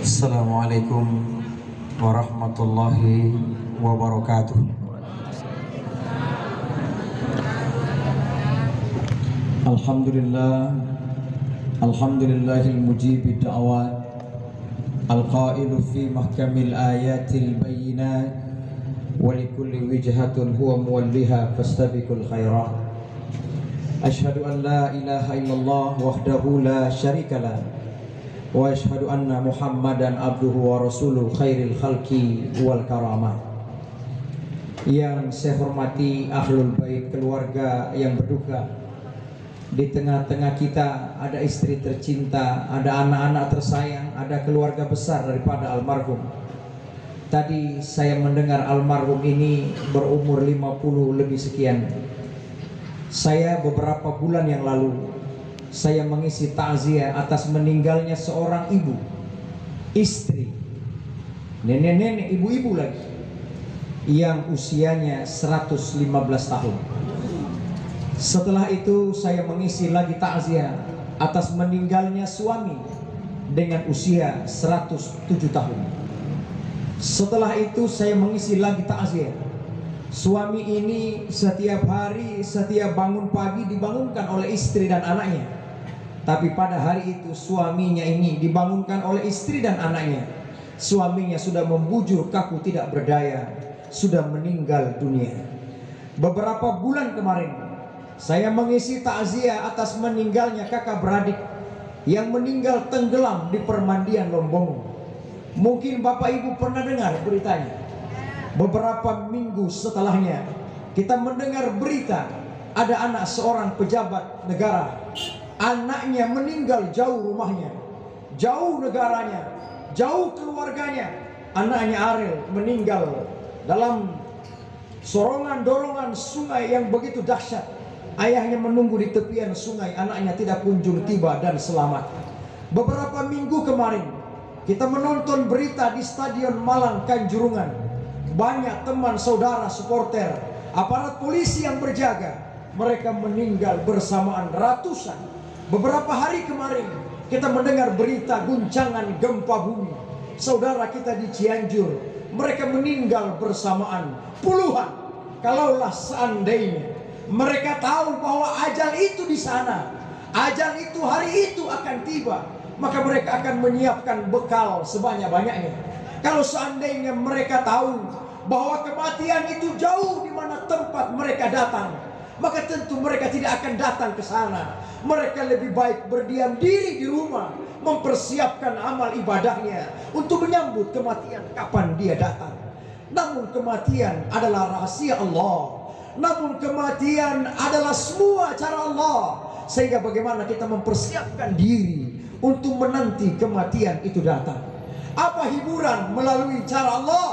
Assalamualaikum warahmatullahi wabarakatuh. Alhamdulillah, alhamdulillahil mujibid da'awat, al-qailu fi mahkamil ayatil bayyinat, wa likulli wijhatun huwa muwalliha fastabiqul khairat. Asyhadu an la ilaha illallah wahdahu la syarikalah, wa asyhadu anna Muhammadan abduhu wa rasuluh khairil khalqi wal karamah. Yang saya hormati ahlul bait, keluarga yang berduka. Di tengah-tengah kita ada istri tercinta, ada anak-anak tersayang, ada keluarga besar daripada almarhum. Tadi saya mendengar almarhum ini berumur 50 lebih sekian. Saya beberapa bulan yang lalu saya mengisi takziah atas meninggalnya seorang ibu, istri, nenek-nenek, ibu-ibu lagi, yang usianya 115 tahun. Setelah itu saya mengisi lagi takziah atas meninggalnya suami dengan usia 107 tahun. Setelah itu saya mengisi lagi takziah. Suami ini setiap hari, setiap bangun pagi dibangunkan oleh istri dan anaknya. Tapi pada hari itu suaminya ini dibangunkan oleh istri dan anaknya. Suaminya sudah membujur kaku tidak berdaya, sudah meninggal dunia. Beberapa bulan kemarin saya mengisi takziah atas meninggalnya kakak beradik yang meninggal tenggelam di permandian Lombong. Mungkin Bapak Ibu pernah dengar beritanya. Beberapa minggu setelahnya kita mendengar berita ada anak seorang pejabat negara. Anaknya meninggal jauh rumahnya, jauh negaranya, jauh keluarganya. Anaknya Ariel meninggal dalam sorongan-dorongan sungai yang begitu dahsyat. Ayahnya menunggu di tepian sungai, anaknya tidak kunjung tiba dan selamat. Beberapa minggu kemarin kita menonton berita di Stadion Malang Kanjuruhan. Banyak teman, saudara, supporter, aparat polisi yang berjaga, mereka meninggal bersamaan ratusan. Beberapa hari kemarin kita mendengar berita guncangan gempa bumi. Saudara kita di Cianjur, mereka meninggal bersamaan puluhan. Kalaulah seandainya mereka tahu bahwa ajal itu di sana, ajal itu hari itu akan tiba, maka mereka akan menyiapkan bekal sebanyak-banyaknya. Kalau seandainya mereka tahu bahwa kematian itu jauh di mana tempat mereka datang, maka tentu mereka tidak akan datang ke sana. Mereka lebih baik berdiam diri di rumah, mempersiapkan amal ibadahnya untuk menyambut kematian kapan dia datang. Namun kematian adalah rahasia Allah. Namun kematian adalah semua cara Allah. Sehingga bagaimana kita mempersiapkan diri untuk menanti kematian itu datang. Apa hiburan melalui cara Allah?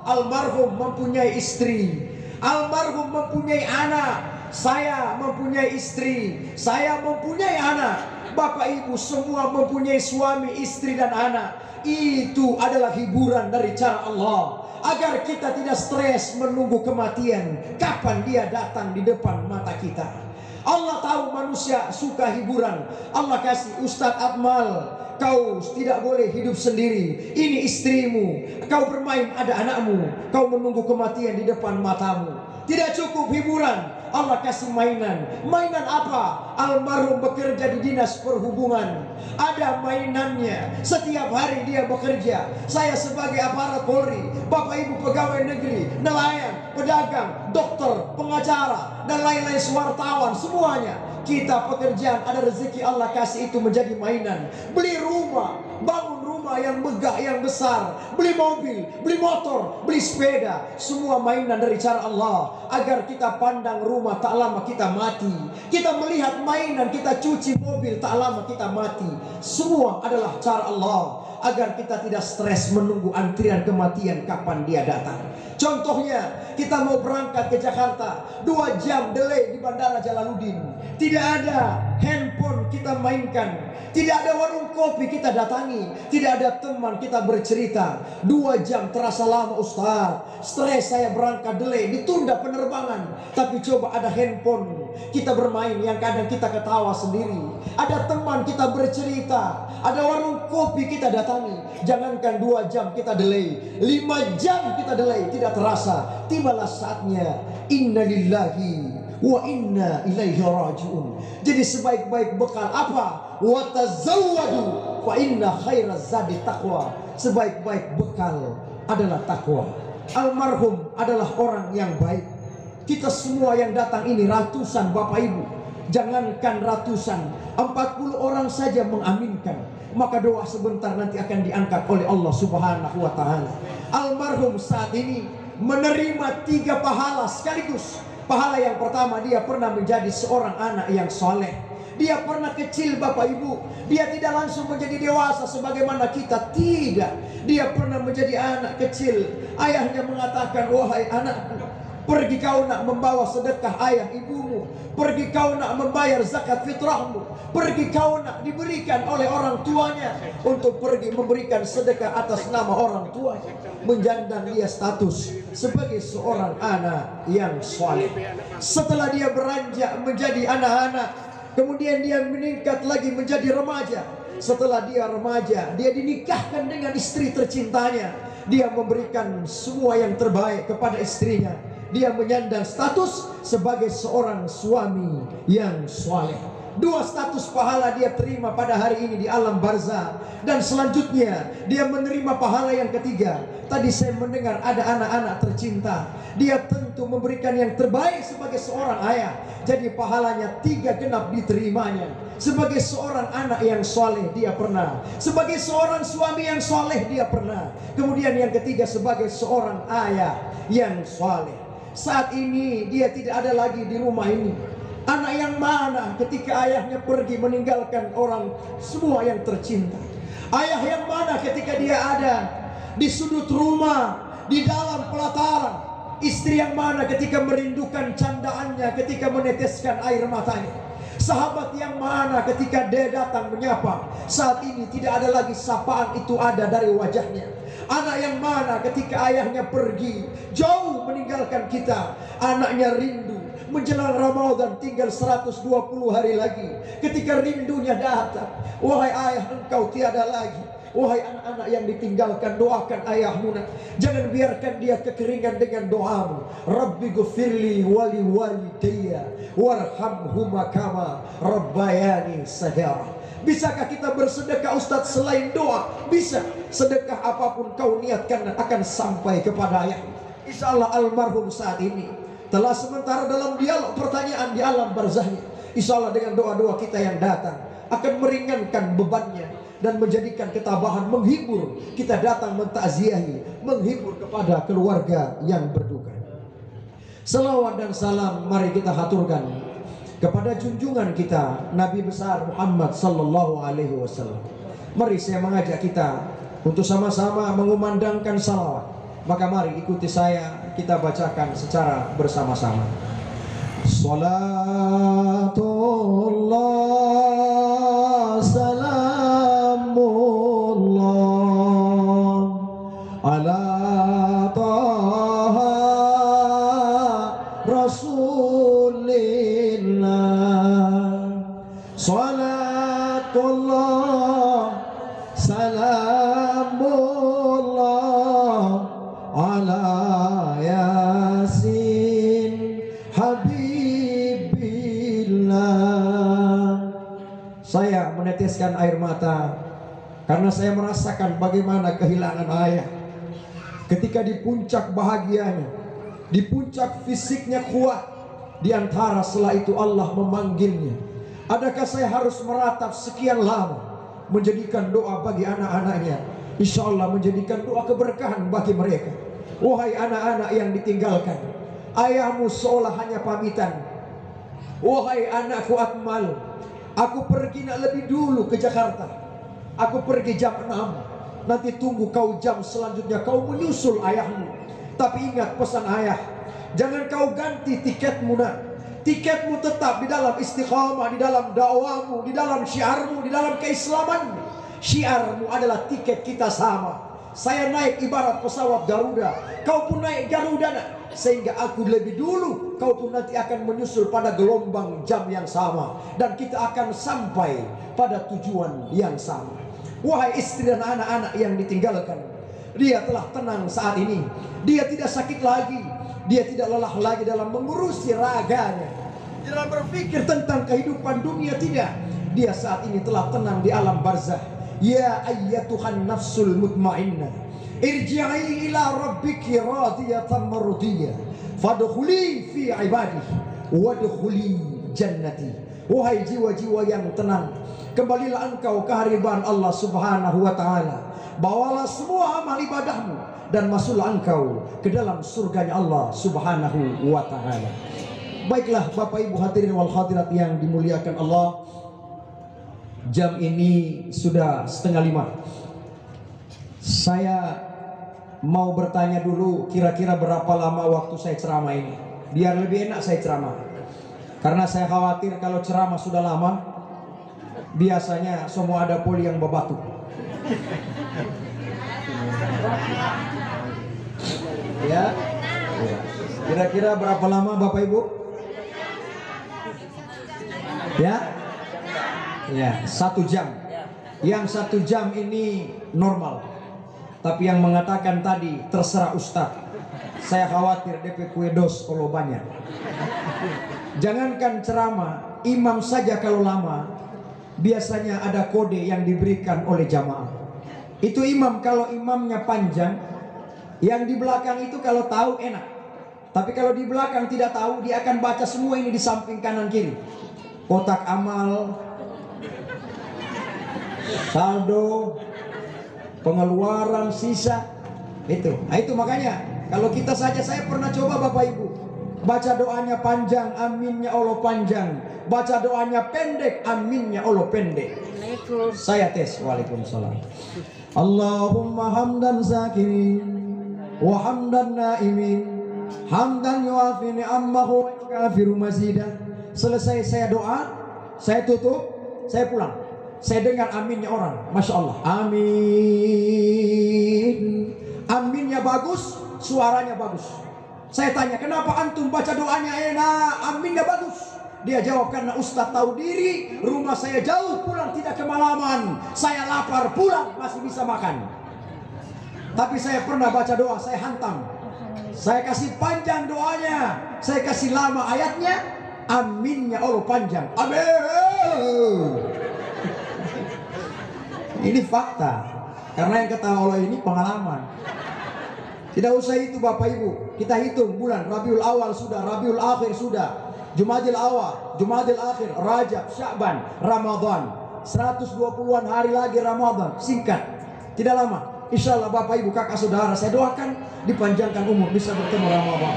Almarhum mempunyai istri, almarhum mempunyai anak, saya mempunyai istri, saya mempunyai anak, Bapak Ibu semua mempunyai suami, istri dan anak. Itu adalah hiburan dari cara Allah, agar kita tidak stres menunggu kematian kapan dia datang di depan mata kita. Allah tahu manusia suka hiburan. Allah kasih Ustadz Akmal, kau tidak boleh hidup sendiri, ini istrimu, kau bermain ada anakmu, kau menunggu kematian di depan matamu. Tidak cukup hiburan, Allah kasih mainan. Mainan apa? Almarhum bekerja di dinas perhubungan, ada mainannya. Setiap hari dia bekerja. Saya sebagai aparat Polri, Bapak Ibu pegawai negeri, nelayan, pedagang, dokter, pengacara, dan lain-lain, wartawan, semuanya kita pekerjaan, ada rezeki Allah kasih itu menjadi mainan. Beli rumah, bangun rumah yang megah, yang besar, beli mobil, beli motor, beli sepeda, semua mainan dari cara Allah. Agar kita pandang rumah tak lama kita mati, kita melihat mainan, kita cuci mobil tak lama kita mati. Semua adalah cara Allah, agar kita tidak stres menunggu antrian kematian kapan dia datang. Contohnya kita mau berangkat ke Jakarta, 2 jam delay di Bandara Jalaluddin. Tidak ada handphone kita mainkan, tidak ada warung kopi kita datangi, tidak ada teman kita bercerita. 2 jam terasa lama Ustaz, stres saya berangkat delay, ditunda penerbangan. Tapi coba ada handphone, kita bermain yang kadang kita ketawa sendiri. Ada teman kita bercerita, ada warung kopi kita datangi. Jangankan 2 jam kita delay, 5 jam kita delay, tidak terasa. Tibalah saatnya inna lillahi wa inna ilaihi raji'un. Jadi sebaik-baik bekal apa? Wa tazawwadu fa inna khairaz zadi taqwa. Sebaik-baik bekal adalah takwa. Almarhum adalah orang yang baik. Kita semua yang datang ini ratusan Bapak Ibu, jangankan ratusan, 40 orang saja mengaminkan, maka doa sebentar nanti akan diangkat oleh Allah Subhanahu wa Ta'ala. Almarhum saat ini menerima 3 pahala sekaligus. Pahala yang pertama, dia pernah menjadi seorang anak yang soleh. Dia pernah kecil Bapak Ibu, dia tidak langsung menjadi dewasa sebagaimana kita, tidak. Dia pernah menjadi anak kecil. Ayahnya mengatakan, wahai anakku, pergi kau nak membawa sedekah ayah ibumu, pergi kau nak membayar zakat fitrahmu, pergi kau nak diberikan oleh orang tuanya untuk pergi memberikan sedekah atas nama orang tuanya. Menjandang dia status sebagai seorang anak yang soleh. Setelah dia beranjak menjadi anak-anak, kemudian dia meningkat lagi menjadi remaja. Setelah dia remaja, dia dinikahkan dengan istri tercintanya. Dia memberikan semua yang terbaik kepada istrinya. Dia menyandang status sebagai seorang suami yang soleh. 2 status pahala dia terima pada hari ini di alam barzah. Dan selanjutnya dia menerima pahala yang ketiga. Tadi saya mendengar ada anak-anak tercinta. Dia tentu memberikan yang terbaik sebagai seorang ayah. Jadi pahalanya 3 genap diterimanya. Sebagai seorang anak yang soleh dia pernah. Sebagai seorang suami yang soleh dia pernah. Kemudian yang ketiga sebagai seorang ayah yang soleh. Saat ini dia tidak ada lagi di rumah ini. Anak yang mana ketika ayahnya pergi meninggalkan orang semua yang tercinta. Ayah yang mana ketika dia ada di sudut rumah, di dalam pelataran. Istri yang mana ketika merindukan candaannya, ketika meneteskan air matanya. Sahabat yang mana ketika dia datang menyapa, saat ini tidak ada lagi sapaan itu ada dari wajahnya. Anak yang mana ketika ayahnya pergi jauh meninggalkan kita, anaknya rindu. Menjelang Ramadan tinggal 120 hari lagi, ketika rindunya datang, wahai ayah engkau tiada lagi. Wahai anak-anak yang ditinggalkan, doakan ayahmu. Jangan biarkan dia kekeringan dengan doamu. Rabbi ghfirli wali walidayya warhamhuma kama rabbayani saghira. Bisakah kita bersedekah Ustaz selain doa? Bisa. Sedekah apapun kau niatkan akan sampai kepada ayah. Insyaallah almarhum saat ini telah sementara dalam dialog pertanyaan di alam barzahnya. Insyaallah dengan doa-doa kita yang datang akan meringankan bebannya dan menjadikan ketabahan, menghibur. Kita datang mentakziahi, menghibur kepada keluarga yang berduka. Selawat dan salam mari kita haturkan kepada junjungan kita Nabi besar Muhammad sallallahu alaihi wasallam. Mari saya mengajak kita untuk sama-sama mengumandangkan salawat. Maka mari ikuti saya, kita bacakan secara bersama-sama. Salatullah salamullah ala taha rasulillah. Salatullah salamullah ala yasin habibillah. Saya meneteskan air mata karena saya merasakan bagaimana kehilangan ayah. Ketika di puncak bahagianya, di puncak fisiknya kuat, di antara setelah itu Allah memanggilnya. Adakah saya harus meratap sekian lama menjadikan doa bagi anak-anaknya? Insya Allah menjadikan doa keberkahan bagi mereka. Wahai anak-anak yang ditinggalkan, ayahmu seolah hanya pamitan. Wahai anakku Akmal, aku pergi nak lebih dulu ke Jakarta. Aku pergi jam 6. Nanti tunggu kau jam selanjutnya kau menyusul ayahmu. Tapi ingat pesan ayah, jangan kau ganti tiketmu nak. Tiketmu tetap di dalam istiqamah, di dalam dakwamu, di dalam syiarmu, di dalam keislamanmu. Syiarmu adalah tiket kita sama. Saya naik ibarat pesawat Garuda, kau pun naik Garuda nak. Sehingga aku lebih dulu, kau pun nanti akan menyusul pada gelombang jam yang sama, dan kita akan sampai pada tujuan yang sama. Wahai istri dan anak-anak yang ditinggalkan, dia telah tenang saat ini. Dia tidak sakit lagi, dia tidak lelah lagi dalam mengurusi raganya, dalam berpikir tentang kehidupan dunia. Tidak, dia saat ini telah tenang di alam barzah. Ya ayyatuhan nafsul mutmainnah, irji'i ila rabbiki radiyatan mardiyah, fadkhuli fi ibadihi wadkhuli jannati. Wahai jiwa-jiwa yang tenang, kembalilah engkau ke hadirat Allah Subhanahu wa taala. Bawalah semua amal ibadahmu dan masuklah engkau ke dalam surganya Allah Subhanahu wa taala. Baiklah Bapak Ibu hadirin wal hadirat yang dimuliakan Allah, jam ini sudah 4:30. Saya mau bertanya dulu, kira-kira berapa lama waktu saya ceramah ini, biar lebih enak saya ceramah. Karena saya khawatir kalau ceramah sudah lama, biasanya semua ada poli yang berbatu. Ya, kira-kira berapa lama Bapak Ibu? Ya, 1 jam. Yang 1 jam ini normal. Tapi yang mengatakan tadi terserah Ustadz, saya khawatir DP kue dos kalau banyak. Jangankan ceramah, imam saja kalau lama, biasanya ada kode yang diberikan oleh jamaah. Itu imam, kalau imamnya panjang, yang di belakang itu kalau tahu enak. Tapi kalau di belakang tidak tahu, dia akan baca semua ini di samping kanan kiri. Kotak amal, saldo, pengeluaran, sisa, itu. Nah, itu makanya kalau kita saja, saya pernah coba Bapak Ibu, baca doanya panjang, aminnya Allah panjang. Baca doanya pendek, aminnya Allah pendek. Saya tes. Waalaikumsalam. Allahumma hamdan zakirin wa hamdan naimin, hamdan yuafi ni'amahu wa yukafiru mazidah. Selesai saya doa, saya tutup, saya pulang. Saya dengar aminnya orang, Masya Allah, amin. Aminnya bagus, suaranya bagus. Saya tanya, kenapa antum baca doanya enak, aminnya bagus? Dia jawab, karena Ustadz tahu diri, rumah saya jauh, pulang tidak kemalaman. Saya lapar, pulang masih bisa makan. Tapi saya pernah baca doa, saya hantam. Saya kasih panjang doanya, saya kasih lama ayatnya, aminnya Allah panjang. Amin. Ini fakta, karena yang kata Allah ini pengalaman. Tidak usah itu Bapak Ibu, kita hitung bulan Rabiul Awal sudah, Rabiul Akhir sudah, Jumadil Awal, Jumadil Akhir, Rajab, Sya'ban, Ramadan. 120-an hari lagi Ramadan, singkat, tidak lama. Insya Allah Bapak Ibu kakak saudara, saya doakan dipanjangkan umur, bisa bertemu Ramadan.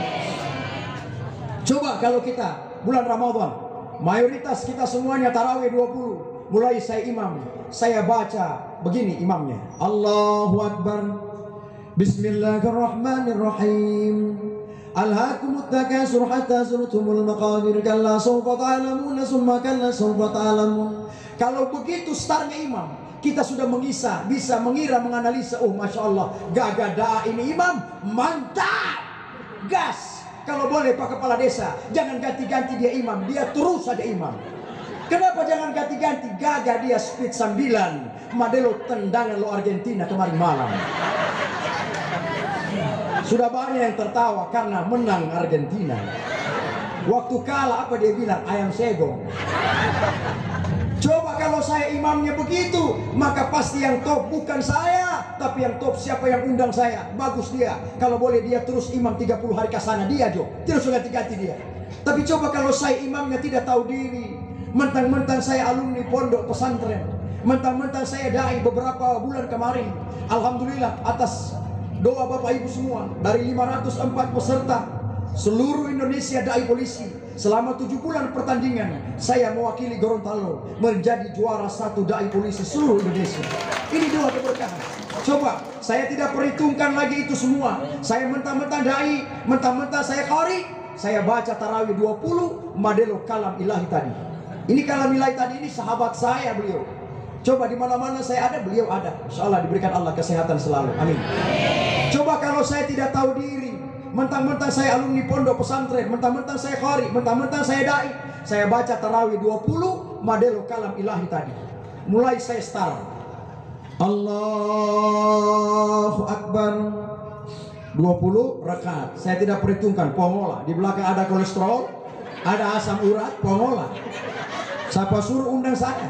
Coba kalau kita bulan Ramadan, mayoritas kita semuanya tarawih 20. Mulai saya imam, saya baca begini imamnya, Allahu Akbar, Bismillahirrahmanirrahim, Alhaakumut takasur hatta zurtumul maqabir, kalla sawfa ta'lamun summa kalla sawfa ta'lamun. Kalau begitu startnya imam, kita sudah bisa mengira, menganalisa, oh Masya Allah, gagah ini imam, mantap, gas. Kalau boleh Pak Kepala Desa, jangan ganti-ganti dia imam, dia terus saja imam. Kenapa jangan ganti-ganti? Gagah dia speed 9, Madelo tendangan lo Argentina kemarin malam. Sudah banyak yang tertawa karena menang Argentina. Waktu kalah apa dia bilang? Ayam segong. Coba kalau saya imamnya begitu, maka pasti yang top bukan saya, tapi yang top siapa yang undang saya. Bagus dia. Kalau boleh dia terus imam 30 hari ke sana, dia Jo. Terus ganti-ganti dia. Tapi coba kalau saya imamnya tidak tahu diri, mentang-mentang saya alumni pondok pesantren, mentang-mentang saya dai beberapa bulan kemarin, alhamdulillah atas doa Bapak Ibu semua, dari 504 peserta seluruh Indonesia dai polisi, selama 7 bulan pertandingan saya mewakili Gorontalo menjadi juara 1 dai polisi seluruh Indonesia. Ini doa keberkahan. Coba saya tidak perhitungkan lagi itu semua. Saya mentang-mentang dai, mentang-mentang saya qari, saya baca tarawih 20 Madelo kalam ilahi tadi. Ini kalam ilahi tadi ini sahabat saya beliau. Coba di mana-mana saya ada, beliau ada. Insya Allah diberikan Allah kesehatan selalu. Amin. Coba kalau saya tidak tahu diri, mentang-mentang saya alumni pondok pesantren, mentang-mentang saya qari, mentang-mentang saya dai, saya baca tarawih 20 model kalam ilahi tadi. Mulai saya start. Allahu Akbar. 20 rakaat. Saya tidak perhitungkan, pongola. Di belakang ada kolesterol, ada asam urat, pongola. Siapa suruh undang saya?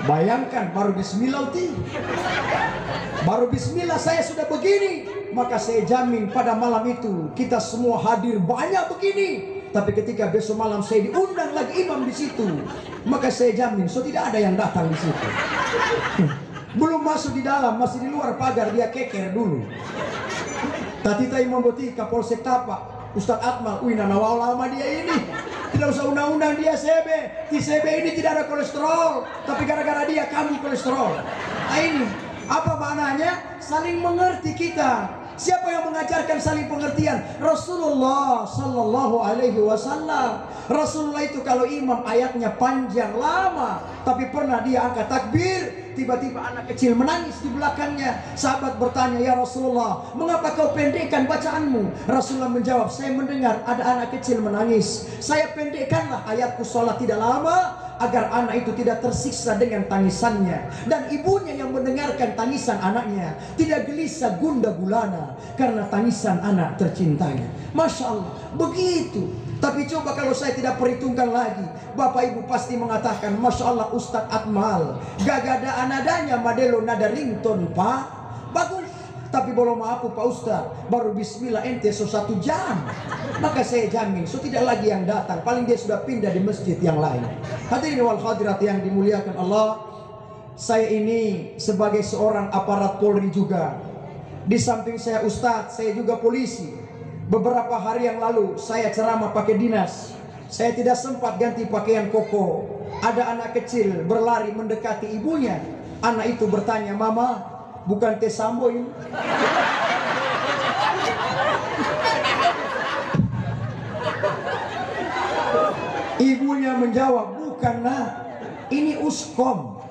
Bayangkan baru bismillah baru bismillah saya sudah begini. Maka saya jamin pada malam itu kita semua hadir banyak begini. Tapi ketika besok malam saya diundang lagi imam di situ, maka saya jamin so tidak ada yang datang di situ. Belum masuk di dalam, masih di luar pagar dia keker dulu. Tadi imam botika Polsek Tapak, Ustadz Akmal, wina nawal lama dia ini. Tidak usah undang-undang dia CB. Di CB ini tidak ada kolesterol, tapi gara-gara dia kami kolesterol. Nah ini apa maknanya? Saling mengerti kita. Siapa yang mengajarkan saling pengertian? Rasulullah Sallallahu Alaihi Wasallam. Rasulullah itu kalau imam ayatnya panjang lama, tapi pernah dia angkat takbir, tiba-tiba anak kecil menangis di belakangnya. Sahabat bertanya, ya Rasulullah, mengapa kau pendekkan bacaanmu? Rasulullah menjawab, saya mendengar ada anak kecil menangis, saya pendekkanlah ayatku sholat tidak lama, agar anak itu tidak tersiksa dengan tangisannya, dan ibunya yang mendengarkan tangisan anaknya tidak gelisah gundah gulana karena tangisan anak tercintanya. Masya Allah, begitu. Tapi coba kalau saya tidak perhitungkan lagi, Bapak Ibu pasti mengatakan, Masya Allah Ustadz Akmal gagada nadanya madelo nada ringtone Pak, bagus. Tapi boleh maaf Pak Ustadz, baru bismillah ente so 1 jam. Maka saya jamin so tidak lagi yang datang, paling dia sudah pindah di masjid yang lain. Hadirin wal hadirat yang dimuliakan Allah, saya ini sebagai seorang aparat Polri juga. Di samping saya Ustadz, saya juga polisi. Beberapa hari yang lalu saya ceramah pakai dinas. Saya tidak sempat ganti pakaian koko. Ada anak kecil berlari mendekati ibunya. Anak itu bertanya, Mama, bukan Teh Sambo ini? Ibunya menjawab, bukan nak, ini Uskom,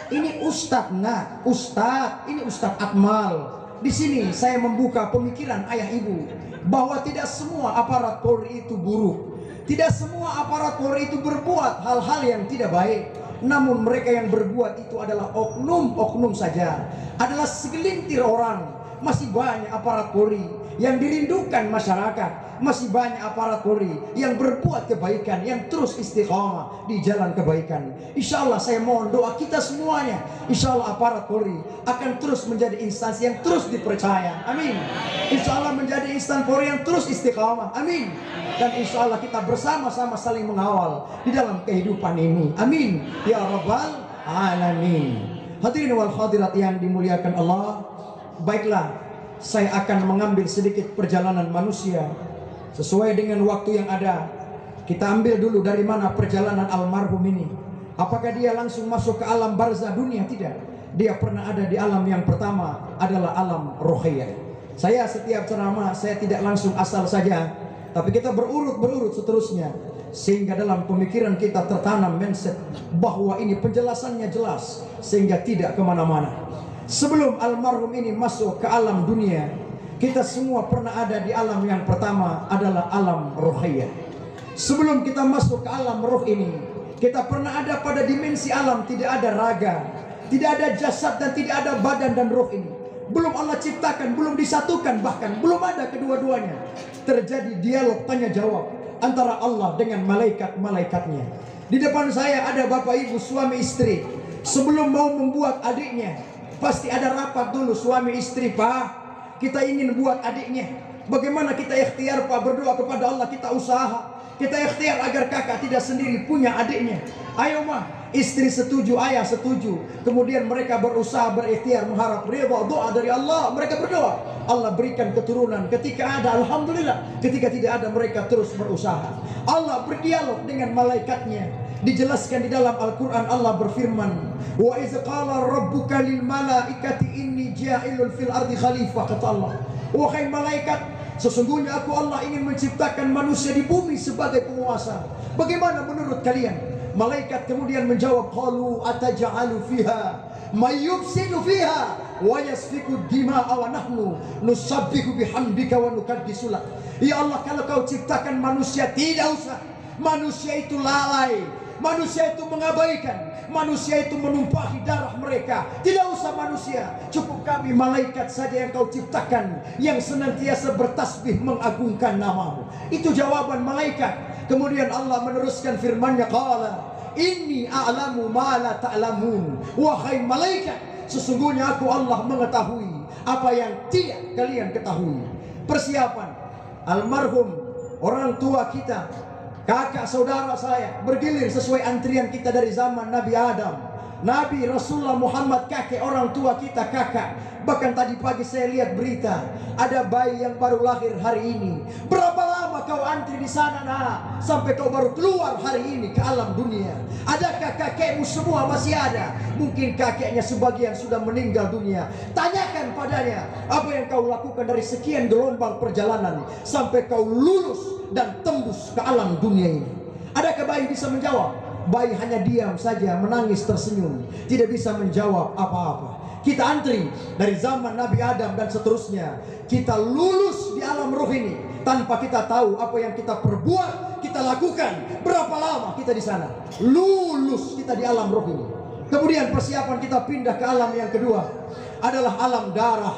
ini Ustadz nak, Ustadz, ini Ustadz Akmal. Di sini saya membuka pemikiran ayah ibu bahwa tidak semua aparat Polri itu buruk, tidak semua aparat Polri itu berbuat hal-hal yang tidak baik. Namun mereka yang berbuat itu adalah oknum-oknum saja, adalah segelintir orang. Masih banyak aparat Polri yang dirindukan masyarakat. Masih banyak aparat Polri yang berbuat kebaikan, yang terus istiqamah di jalan kebaikan. Insya Allah saya mohon doa kita semuanya. Insya Allah aparat Polri akan terus menjadi instansi yang terus dipercaya. Amin. Insya Allah menjadi instansi Polri yang terus istiqamah. Amin. Dan insya Allah kita bersama-sama saling mengawal di dalam kehidupan ini. Amin. Ya Rabbal Alamin. Hadirin wal hadirat yang dimuliakan Allah. Baiklah, saya akan mengambil sedikit perjalanan manusia sesuai dengan waktu yang ada. Kita ambil dulu dari mana perjalanan almarhum ini. Apakah dia langsung masuk ke alam barzah dunia? Tidak. Dia pernah ada di alam yang pertama, adalah alam rohiyah. Saya setiap ceramah saya tidak langsung asal saja, tapi kita berurut seterusnya, sehingga dalam pemikiran kita tertanam mindset bahwa ini penjelasannya jelas, sehingga tidak kemana-mana. Sebelum almarhum ini masuk ke alam dunia, kita semua pernah ada di alam yang pertama, adalah alam rohiyah. Sebelum kita masuk ke alam roh ini, kita pernah ada pada dimensi alam tidak ada raga, tidak ada jasad, dan tidak ada badan dan roh ini. Belum Allah ciptakan, belum disatukan, bahkan belum ada kedua-duanya. Terjadi dialog tanya jawab antara Allah dengan malaikat-malaikatnya. Di depan saya ada bapak ibu suami istri. Sebelum mau membuat adiknya, pasti ada rapat dulu suami istri. Pak, kita ingin buat adiknya. Bagaimana kita ikhtiar Pak, berdoa kepada Allah, kita usaha, kita ikhtiar agar kakak tidak sendiri punya adiknya. Ayo mah, Istri setuju, ayah setuju. Kemudian mereka berusaha, berikhtiar, mengharap ridha, doa dari Allah. Mereka berdoa, Allah berikan keturunan. Ketika ada, alhamdulillah. Ketika tidak ada, mereka terus berusaha. Allah berdialog dengan malaikatnya. Dijelaskan di dalam Al-Quran, Allah berfirman, wa iz qala rabbuka lil malaikati inni ja'ilun fil ardi khalifah. Kata Allah, wahai malaikat, sesungguhnya aku Allah ingin menciptakan manusia di bumi sebagai penguasa. Bagaimana menurut kalian? Malaikat kemudian menjawab, qalu ataj'alu fiha may yufsidu fiha wa yasfiku dima'a wa nahnu nusabbihu bihamdika wa nuqaddisu lak. Ya Allah, kalau kau ciptakan manusia, tidak usah. Manusia itu lalai, manusia itu mengabaikan, manusia itu menumpahi darah mereka. Tidak usah manusia, cukup kami malaikat saja yang kau ciptakan, yang senantiasa bertasbih mengagungkan namamu. Itu jawaban malaikat. Kemudian Allah meneruskan firman-Nya, qala inni a'lamu ma la ta'lamun. Wahai malaikat, sesungguhnya aku Allah mengetahui apa yang tidak kalian ketahui. Persiapan almarhum orang tua kita, kakak saudara saya, bergilir sesuai antrian kita dari zaman Nabi Adam, Nabi Rasulullah Muhammad, kakek orang tua kita, kakak. Bahkan tadi pagi saya lihat berita, ada bayi yang baru lahir hari ini. Berapa lama kau antri di sana, nak, sampai kau baru keluar hari ini ke alam dunia? Adakah kakekmu semua masih ada? Mungkin kakeknya sebagian sudah meninggal dunia. Tanyakan padanya, apa yang kau lakukan dari sekian gelombang perjalanan sampai kau lulus dan tembus ke alam dunia ini? Adakah bayi bisa menjawab? Bayi hanya diam saja, menangis tersenyum, tidak bisa menjawab apa-apa. Kita antri dari zaman Nabi Adam dan seterusnya. Kita lulus di alam ruh ini tanpa kita tahu apa yang kita perbuat, kita lakukan. Berapa lama kita di sana? Lulus kita di alam ruh ini. Kemudian persiapan kita pindah ke alam yang kedua adalah alam darah,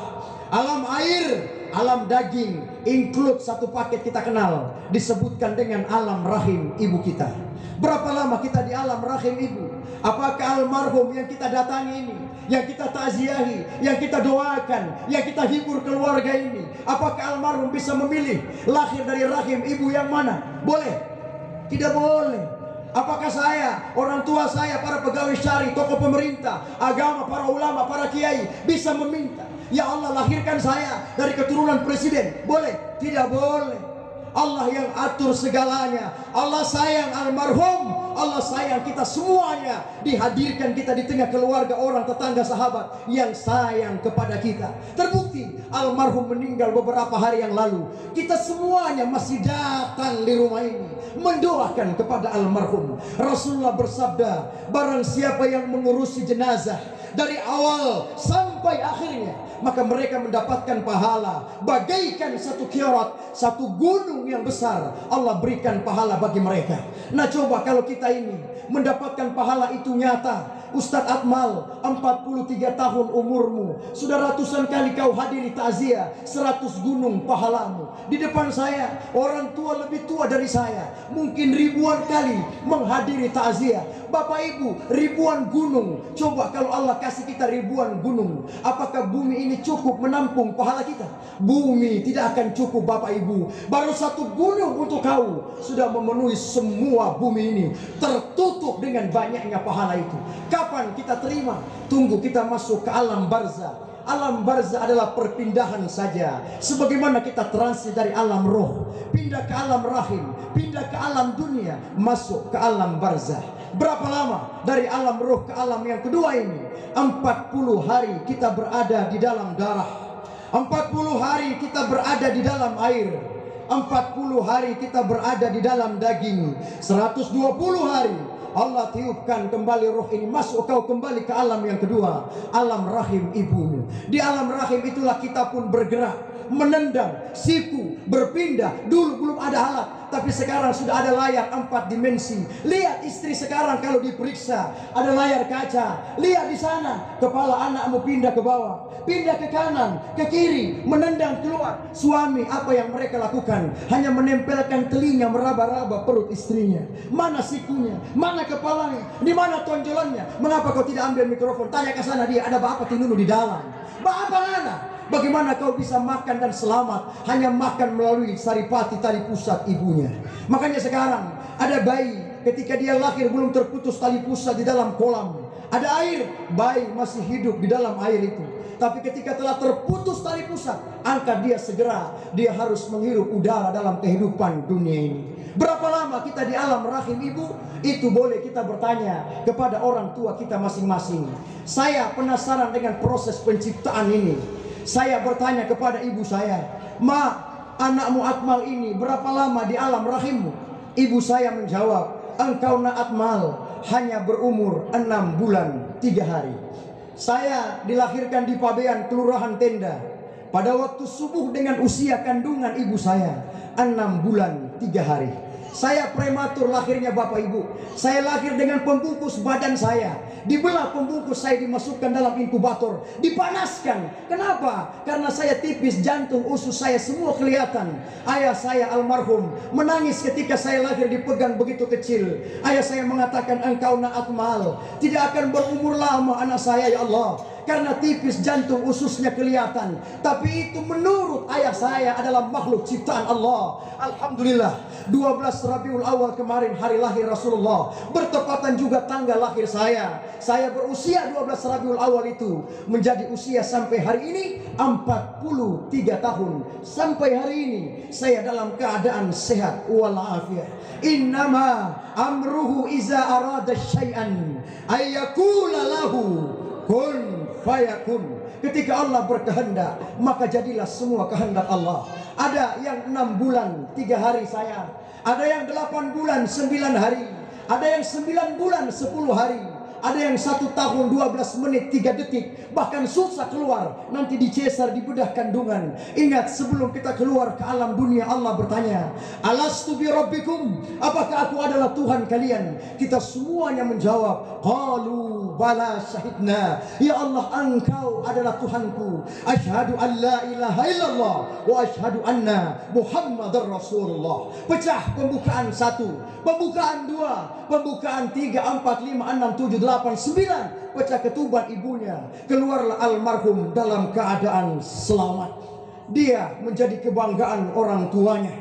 alam air, alam daging. Include satu paket kita kenal, disebutkan dengan alam rahim ibu kita. Berapa lama kita di alam rahim ibu? Apakah almarhum yang kita datangi ini, yang kita takziahi, yang kita doakan, yang kita hibur keluarga ini, apakah almarhum bisa memilih lahir dari rahim ibu yang mana? Boleh? Tidak boleh. Apakah saya, orang tua saya, para pegawai syari, tokoh pemerintah, agama, para ulama, para kiai bisa meminta, ya Allah lahirkan saya dari keturunan presiden? Boleh? Tidak boleh. Allah yang atur segalanya. Allah sayang almarhum, Allah sayang kita semuanya. Dihadirkan kita di tengah keluarga, orang, tetangga, sahabat yang sayang kepada kita. Terbukti almarhum meninggal beberapa hari yang lalu, kita semuanya masih datang di rumah ini mendoakan kepada almarhum. Rasulullah bersabda, barang siapa yang mengurusi jenazah dari awal sampai akhirnya, maka mereka mendapatkan pahala bagaikan satu kirat, satu gunung yang besar. Allah berikan pahala bagi mereka. Nah, coba kalau kita ini mendapatkan pahala itu nyata. Ustadz Akmal, 43 tahun umurmu, sudah ratusan kali kau hadiri takziah, 100 gunung pahalamu. Di depan saya orang tua lebih tua dari saya, mungkin ribuan kali menghadiri takziah. Bapak Ibu, ribuan gunung. Coba kalau Allah kasih kita ribuan gunung, apakah bumi ini cukup menampung pahala kita? Bumi tidak akan cukup, Bapak Ibu. Baru satu gunung untuk kau sudah memenuhi semua bumi ini, tertutup dengan banyaknya pahala itu. Kapan kita terima? Tunggu kita masuk ke alam barzah. Alam barzah adalah perpindahan saja. Sebagaimana kita transit dari alam roh, pindah ke alam rahim, pindah ke alam dunia, masuk ke alam barzah. Berapa lama dari alam roh ke alam yang kedua ini? 40 hari kita berada di dalam darah, 40 hari kita berada di dalam air, 40 hari kita berada di dalam daging, 120 hari Allah tiupkan kembali roh ini, masuk kau kembali ke alam yang kedua, alam rahim ibumu. Di alam rahim itulah kita pun bergerak, menendang, siku, berpindah. Dulu belum ada alat, tapi sekarang sudah ada layar 4 dimensi. Lihat istri sekarang kalau diperiksa, ada layar kaca. Lihat di sana, kepala anakmu pindah ke bawah, pindah ke kanan, ke kiri, menendang keluar. Suami apa yang mereka lakukan? Hanya menempelkan telinga, meraba-raba perut istrinya. Mana sikunya? Mana kepalanya? Di mana tonjolannya? Mengapa kau tidak ambil mikrofon? Tanya ke sana dia, ada apa tinunu di dalam? Apa anak? Bagaimana kau bisa makan dan selamat hanya makan melalui saripati tali pusat ibunya? Makanya sekarang ada bayi ketika dia lahir belum terputus tali pusat di dalam kolam. Ada air, bayi masih hidup di dalam air itu. Tapi ketika telah terputus tali pusat, angkat dia segera. Dia harus menghirup udara dalam kehidupan dunia ini. Berapa lama kita di alam rahim ibu? Itu boleh kita bertanya kepada orang tua kita masing-masing. Saya penasaran dengan proses penciptaan ini. Saya bertanya kepada ibu saya, "Ma, anakmu Akmal ini berapa lama di alam rahimmu?" Ibu saya menjawab, "Engkau nak Akmal hanya berumur 6 bulan 3 hari. Saya dilahirkan di Pabean, Kelurahan Tenda. Pada waktu subuh dengan usia kandungan ibu saya 6 bulan 3 hari. Saya prematur lahirnya Bapak Ibu. Saya lahir dengan pembungkus badan saya. Dibelah pembungkus saya, dimasukkan dalam inkubator, dipanaskan. Kenapa? Karena saya tipis, jantung, usus saya semua kelihatan. Ayah saya almarhum menangis ketika saya lahir dipegang begitu kecil. Ayah saya mengatakan, "Engkau nak Akmal tidak akan berumur lama anak saya ya Allah." Karena tipis, jantung, ususnya kelihatan. Tapi itu menurut ayah saya adalah makhluk ciptaan Allah. Alhamdulillah, 12 Rabiul Awal kemarin hari lahir Rasulullah, bertepatan juga tanggal lahir saya. Saya berusia 12 Rabiul Awal itu menjadi usia sampai hari ini 43 tahun. Sampai hari ini saya dalam keadaan sehat walafiat. Innama amruhu iza arada syai'an ayyakula lahu kun fayakun. Ketika Allah berkehendak, maka jadilah semua kehendak Allah. Ada yang 6 bulan 3 hari saya, ada yang 8 bulan 9 hari, ada yang 9 bulan 10 hari, ada yang 1 tahun 12 menit 3 detik, bahkan susah keluar, nanti dicesar di bedah kandungan. Ingat, sebelum kita keluar ke alam dunia, Allah bertanya, "Alastu bi rabbikum?" Apakah aku adalah Tuhan kalian? Kita semuanya menjawab, "Qalu bala syahidna." Ya Allah, Engkau adalah Tuhanku. Asyhadu an la ilaha illallah wa asyhadu anna Muhammadar Rasulullah. Pecah pembukaan 1, pembukaan 2, pembukaan 3, 4, 5, 6, 7, 8, 9. Pecah ketuban ibunya. Keluarlah almarhum dalam keadaan selamat. Dia menjadi kebanggaan orang tuanya.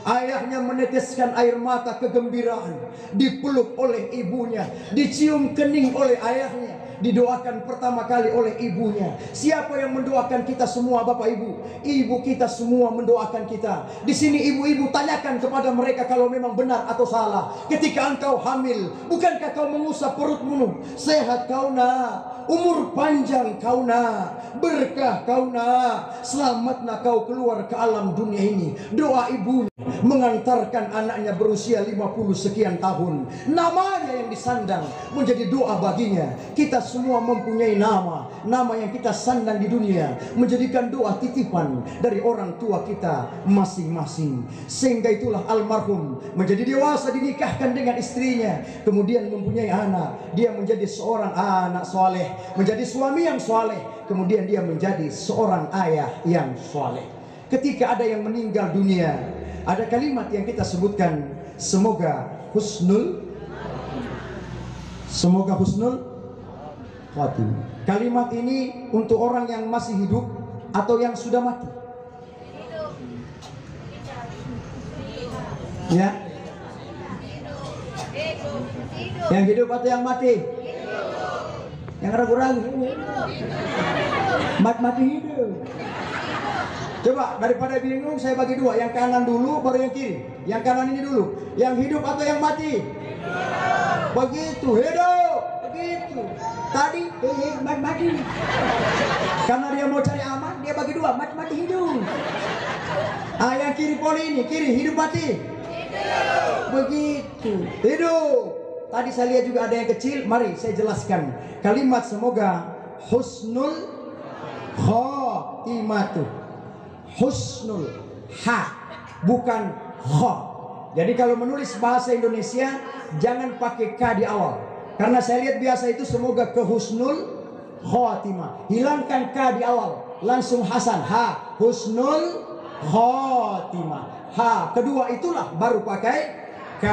Ayahnya meneteskan air mata kegembiraan, dipeluk oleh ibunya, dicium kening oleh ayahnya, didoakan pertama kali oleh ibunya. Siapa yang mendoakan kita semua Bapak Ibu? Ibu kita semua mendoakan kita. Di sini ibu-ibu tanyakan kepada mereka kalau memang benar atau salah. Ketika engkau hamil, bukankah kau mengusap perutmu? Sehat kau nak, umur panjang kau nak, berkah kau nak, selamat nak kau keluar ke alam dunia ini. Doa ibunya mengantarkan anaknya berusia 50 sekian tahun. Namanya yang disandang menjadi doa baginya. Kita semua mempunyai nama yang kita sandang di dunia, menjadikan doa titipan dari orang tua kita masing-masing. Sehingga itulah almarhum menjadi dewasa, dinikahkan dengan istrinya, kemudian mempunyai anak. Dia menjadi seorang anak soleh, menjadi suami yang soleh, kemudian dia menjadi seorang ayah yang soleh. Ketika ada yang meninggal dunia, ada kalimat yang kita sebutkan, semoga husnul khatimah. Kalimat ini untuk orang yang masih hidup atau yang sudah mati? Ya. Yang hidup atau yang mati? Yang ragu-ragu. Mati hidup. Coba daripada bingung, saya bagi dua. Yang kanan dulu baru yang kiri. Yang kanan ini dulu. Yang hidup atau yang mati? Begitu, hidup. Begitu. Tadi mati. Karena dia mau cari aman, dia bagi dua, mati hidup. Yang kiri poli ini, kiri hidup mati. Begitu. Hidup. Tadi saya lihat juga ada yang kecil. Mari saya jelaskan. Kalimat semoga husnul khatimatu. Husnul, ha, bukan kha. Jadi kalau menulis bahasa Indonesia jangan pakai k di awal. Karena saya lihat biasa itu semoga ke husnul khatimah. Hilangkan k di awal, langsung hasan, ha, husnul khatimah. Ha, kedua itulah baru pakai k.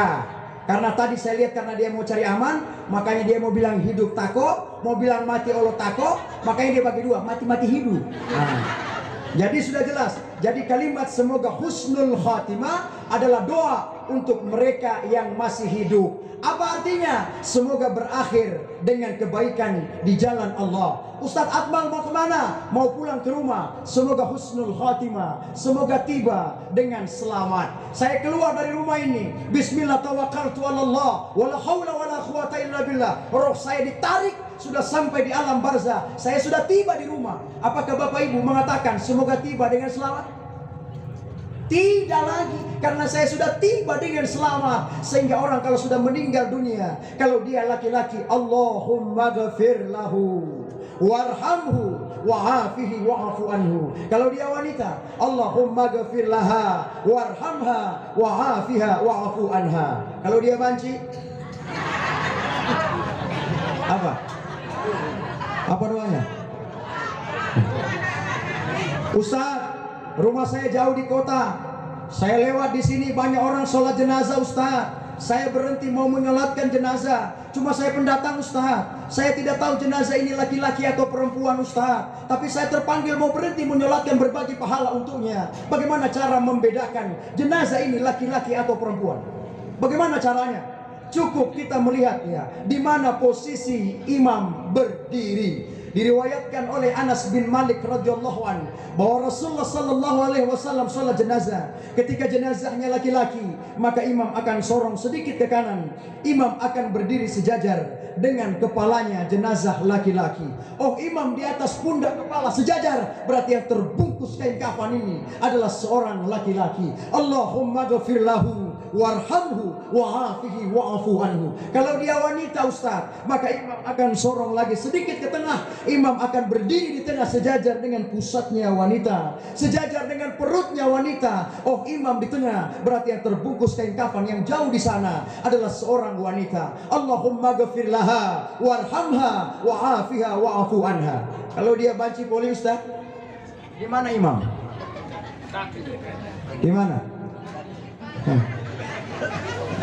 Karena tadi saya lihat karena dia mau cari aman, makanya dia mau bilang hidup tako, mau bilang mati Allah tako, makanya dia bagi dua, mati hidup. Nah. Jadi sudah jelas. Jadi kalimat semoga husnul khatimah adalah doa untuk mereka yang masih hidup. Apa artinya? Semoga berakhir dengan kebaikan di jalan Allah. Ustadz Akmal mau kemana? Mau pulang ke rumah. Semoga husnul khatimah, semoga tiba dengan selamat. Saya keluar dari rumah ini, bismillah tawakkaltu 'ala Allah, wala haula wala quwata illa billah. Roh saya ditarik, sudah sampai di alam barzah. Saya sudah tiba di rumah. Apakah Bapak Ibu mengatakan semoga tiba dengan selamat? Tidak lagi, karena saya sudah tiba dengan selamat. Sehingga orang kalau sudah meninggal dunia, kalau dia laki-laki, Allahumma ghafir lahu warhamhu wa'afihi wa'afu anhu. Kalau dia wanita, Allahumma ghafir laha warhamha wa'afiha wa'afu anha. Kalau dia banci, apa doanya? Ustaz, rumah saya jauh di kota. Saya lewat di sini banyak orang sholat jenazah Ustaz. Saya berhenti mau menyolatkan jenazah. Cuma saya pendatang Ustaz. Saya tidak tahu jenazah ini laki-laki atau perempuan Ustaz. Tapi saya terpanggil mau berhenti menyolatkan, berbagi pahala untuknya. Bagaimana cara membedakan jenazah ini laki-laki atau perempuan? Bagaimana caranya? Cukup kita melihat ya, di mana posisi imam berdiri. Diriwayatkan oleh Anas bin Malik radhiyallahu anhu bahwa Rasulullah sallallahu alaihi wasallam salat jenazah. Ketika jenazahnya laki-laki, maka imam akan sorong sedikit ke kanan. Imam akan berdiri sejajar dengan kepalanya jenazah laki-laki. Oh, imam di atas pundak kepala sejajar, berarti yang terbungkus kain kafan ini adalah seorang laki-laki. Allahumma ghafir lahu warhamhu wa'afihi wa'afu anhu. Kalau dia wanita Ustaz, maka imam akan sorong lagi sedikit ke tengah. Imam akan berdiri di tengah sejajar dengan pusatnya wanita, sejajar dengan perutnya wanita. Oh, imam di tengah, berarti yang terbungkus kain kafan yang jauh di sana adalah seorang wanita. Allahumma ghafir laha warhamha wa'afiha wa'afu anha. Kalau dia banci poli Ustaz, di mana imam? Di mana?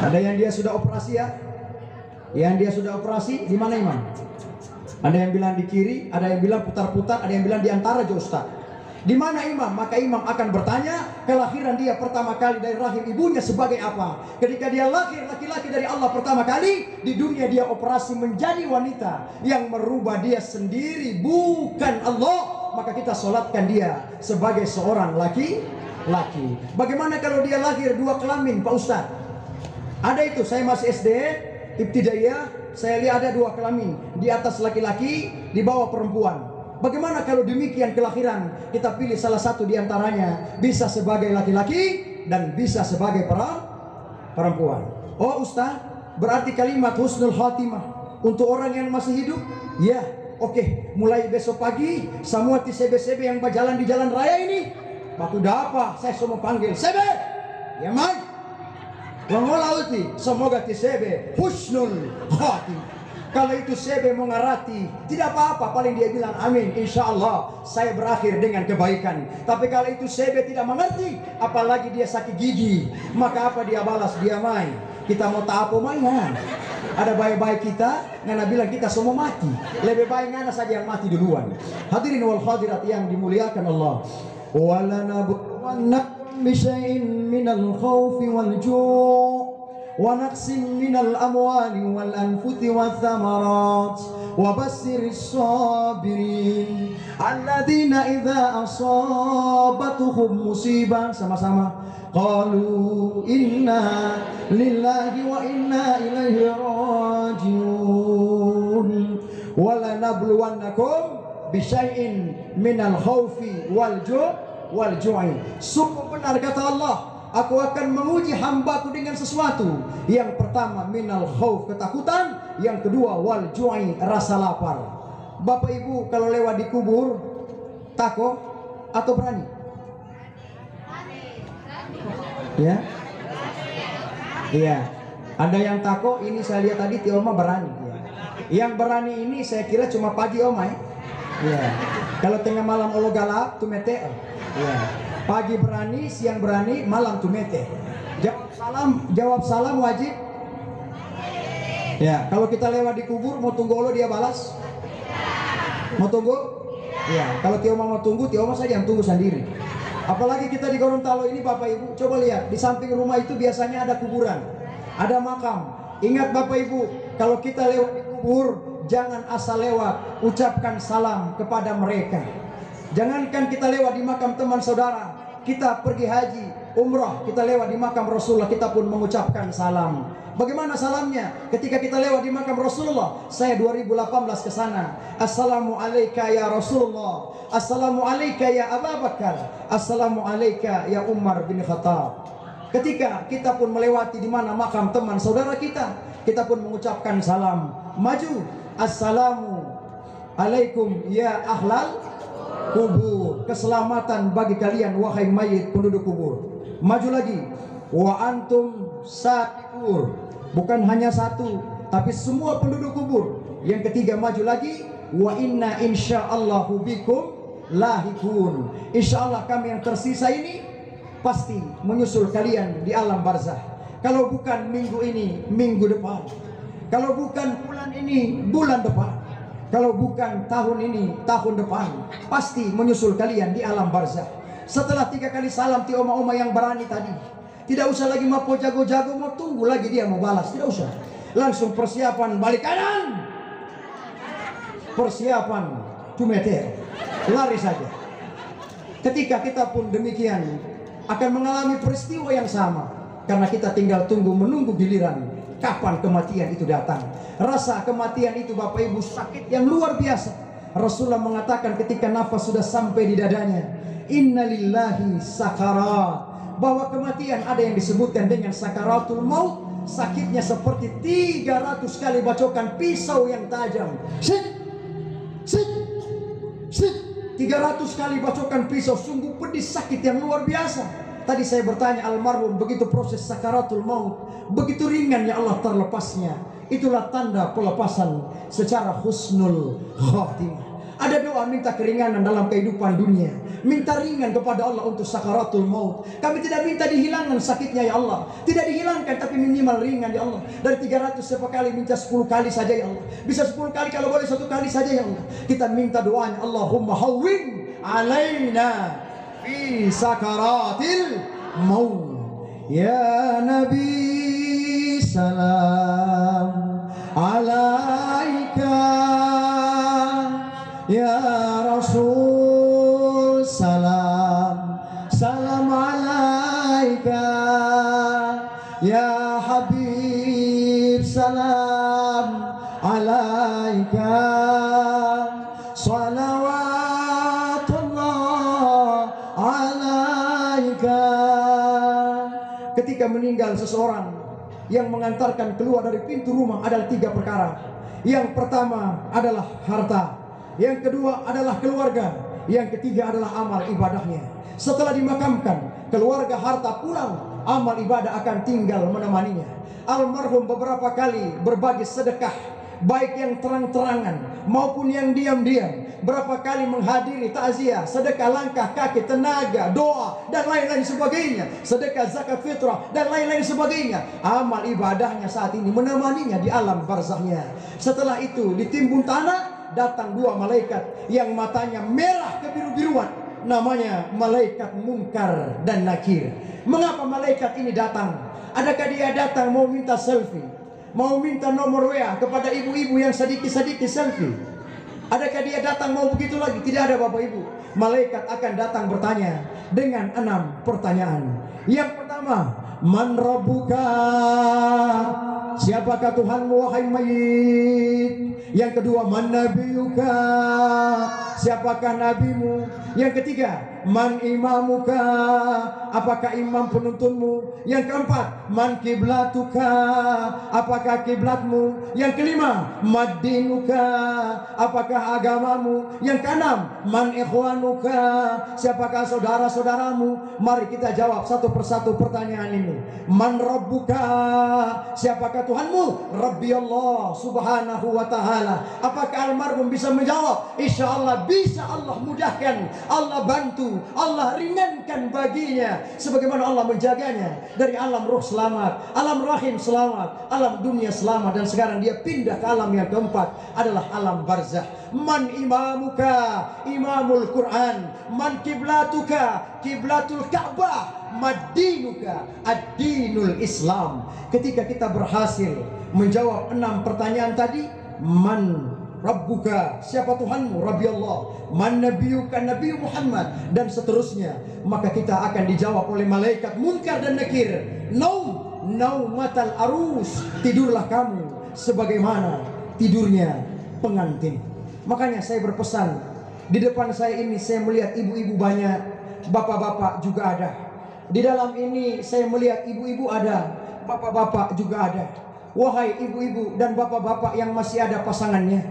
Ada yang dia sudah operasi ya? Yang dia sudah operasi di mana imam? Ada yang bilang di kiri, ada yang bilang putar-putar, ada yang bilang di antara jauh Ustaz. Di mana imam? Maka imam akan bertanya, kelahiran dia pertama kali dari rahim ibunya sebagai apa? Ketika dia lahir laki-laki dari Allah pertama kali, di dunia dia operasi menjadi wanita yang merubah dia sendiri, bukan Allah. Maka kita solatkan dia sebagai seorang laki-laki. Bagaimana kalau dia lahir dua kelamin Pak Ustaz? Ada itu, saya masih SD, ibtidaiyah. Saya lihat ada dua kelamin, di atas laki-laki, di bawah perempuan. Bagaimana kalau demikian kelahiran? Kita pilih salah satu di antaranya, bisa sebagai laki-laki dan bisa sebagai perempuan. Oh Ustaz, berarti kalimat husnul khatimah untuk orang yang masih hidup? Ya, oke. Mulai besok pagi, semua TCB-CB yang berjalan di jalan raya ini, baku apa? Saya semua panggil CB, ya Mike. Wangolauti, semoga TCB husnul khatimah. Kalau itu CB mengarati, tidak apa-apa, paling dia bilang amin, insya Allah saya berakhir dengan kebaikan. Tapi kalau itu CB tidak mengerti, apalagi dia sakit gigi, maka apa dia balas? Dia main. Kita mau tak apa mainan. Ada baik-baik kita, ngana bilang kita semua mati. Lebih baik ngana saja yang mati duluan. Hadirin wal hadirat yang dimuliakan Allah. Walanabluwannakum bisyai'in minal khawfi wal ju' wa naqsin minal amwali wal anfuthi wath thamarat wa bassiris sabirin alladzina idza asabatuhum musibah, sama-sama, qalu inna lillahi wa inna ilaihi raji'un. Wala nabluwannakum bisyai'in minal khawfi wal ju'i. Sungguh benar kata Allah, aku akan menguji hambaku dengan sesuatu. Yang pertama minal khauf, ketakutan. Yang kedua wal ju'i, rasa lapar. Bapak Ibu kalau lewat di kubur takut atau berani? Ya? Iya. Ada yang takut, ini saya lihat tadi Tioma berani. Yang berani ini saya kira cuma pagi Oma ya. Iya. Kalau tengah malam olo galap tu mete. Iya. Pagi berani, siang berani, malam tu mete. Jawab salam wajib. Ya, kalau kita lewat di kubur mau tunggu olo dia balas? Mau tunggu? Iya. Kalau Tioma mau tunggu, Tioma saja yang tunggu sendiri. Apalagi kita di Gorontalo ini Bapak Ibu, coba lihat di samping rumah itu biasanya ada kuburan, ada makam. Ingat Bapak Ibu, kalau kita lewat di kubur, jangan asal lewat, ucapkan salam kepada mereka. Jangankan kita lewat di makam teman saudara, kita pergi haji, umrah, kita lewat di makam Rasulullah, kita pun mengucapkan salam. Bagaimana salamnya? Ketika kita lewat di makam Rasulullah, saya 2018 ke sana. Assalamu alayka ya Rasulullah, assalamu alayka ya Abu Bakar, assalamu alayka ya Umar bin Khattab. Ketika kita pun melewati di mana makam teman saudara kita pun mengucapkan salam. Maju, assalamu alaikum ya ahlal kubur. Keselamatan bagi kalian wahai mayit penduduk kubur. Maju lagi, wa antum sa'ikur. Bukan hanya satu, tapi semua penduduk kubur. Yang ketiga maju lagi, wa inna insyaallahu bikum lahikun. Insyaallah kami yang tersisa ini pasti menyusul kalian di alam barzah. Kalau bukan minggu ini, minggu depan. Kalau bukan bulan ini, bulan depan. Kalau bukan tahun ini, tahun depan. Pasti menyusul kalian di alam barzah. Setelah 3 kali salam ti oma-oma yang berani tadi, tidak usah lagi mau jago-jago, mau tunggu lagi dia mau balas. Tidak usah. Langsung persiapan balik kanan. Persiapan 2 meter. Lari saja. Ketika kita pun demikian akan mengalami peristiwa yang sama. Karena kita tinggal tunggu menunggu giliran kapan kematian itu datang. Rasa kematian itu Bapak Ibu sakit yang luar biasa. Rasulullah mengatakan ketika nafas sudah sampai di dadanya, innalillahi sakarat. Bahwa kematian ada yang disebutkan dengan sakaratul maut. Sakitnya seperti 300 kali bacokan pisau yang tajam. Sit, sit, sit. 300 kali bacokan pisau. Sungguh pedih, sakit yang luar biasa. Tadi saya bertanya almarhum, begitu proses sakaratul maut, begitu ringan ya Allah terlepasnya. Itulah tanda pelepasan secara husnul khatimah. Ada doa minta keringanan dalam kehidupan dunia. Minta ringan kepada Allah untuk sakaratul maut. Kami tidak minta dihilangkan sakitnya ya Allah. Tidak dihilangkan tapi minimal ringan ya Allah. Dari 300 siapa kali minta 10 kali saja ya Allah. Bisa 10 kali kalau boleh 1 kali saja ya Allah. Kita minta doanya Allahumma hawwin alaina fi sakaratil maut. Ya Nabi salam alaika, ya Rasul salam, salam alaika, ya Habib salam alaika, salawatullah alaika. Ketika meninggal seseorang, yang mengantarkan keluar dari pintu rumah adalah 3 perkara. Yang pertama adalah harta, yang kedua adalah keluarga, yang ketiga adalah amal ibadahnya. Setelah dimakamkan, keluarga harta pulang, amal ibadah akan tinggal menemaninya. Almarhum beberapa kali berbagi sedekah, baik yang terang-terangan maupun yang diam-diam. Berapa kali menghadiri takziah, sedekah langkah kaki, tenaga, doa dan lain-lain sebagainya, sedekah zakat fitrah dan lain-lain sebagainya. Amal ibadahnya saat ini menemaninya di alam barzahnya. Setelah itu ditimbun tanah, datang 2 malaikat yang matanya merah kebiru-biruan, namanya malaikat Munkar dan Nakir. Mengapa malaikat ini datang? Adakah dia datang mau minta selfie, mau minta nomor WA kepada ibu-ibu yang sedikit-sedikit selfie? Adakah dia datang mau begitu lagi? Tidak ada Bapak Ibu. Malaikat akan datang bertanya dengan 6 pertanyaan. Yang pertama, man rabbuka? Siapakah Tuhanmu wahai mayit? Yang kedua, man nabiyuka? Siapakah nabimu? Yang ketiga, man imamuka? Apakah imam penuntunmu? Yang keempat, man kiblatuka? Apakah kiblatmu? Yang kelima, madinuka? Apakah agamamu? Yang keenam, man ikhwanuka? Siapakah saudara-saudaramu? Mari kita jawab satu persatu pertanyaan ini. Man rabbuka? Siapakah Tuhanmu? Rabbi Allah subhanahu wa ta'ala. Apakah almarhum bisa menjawab? Insya Allah bisa, Allah mudahkan, Allah bantu. itu Allah ringankan baginya, sebagaimana Allah menjaganya dari alam roh selamat, alam rahim selamat, alam dunia selamat, dan sekarang dia pindah ke alam yang keempat, adalah alam barzah. Man imamuka imamul Quran, man kiblatuka kiblatul Ka'bah, madinuka ad-dinul Islam. Ketika kita berhasil menjawab 6 pertanyaan tadi, man Rabbuka, siapa Tuhanmu? Rabbi Allah. Man nabiyuka, Nabi Muhammad, dan seterusnya. Maka kita akan dijawab oleh malaikat Munkar dan Nakir. Naumatal arus, tidurlah kamu sebagaimana tidurnya pengantin. Makanya saya berpesan, di depan saya ini saya melihat ibu-ibu banyak, bapak-bapak juga ada. Di dalam ini saya melihat ibu-ibu ada, bapak-bapak juga ada. Wahai ibu-ibu dan bapak-bapak yang masih ada pasangannya,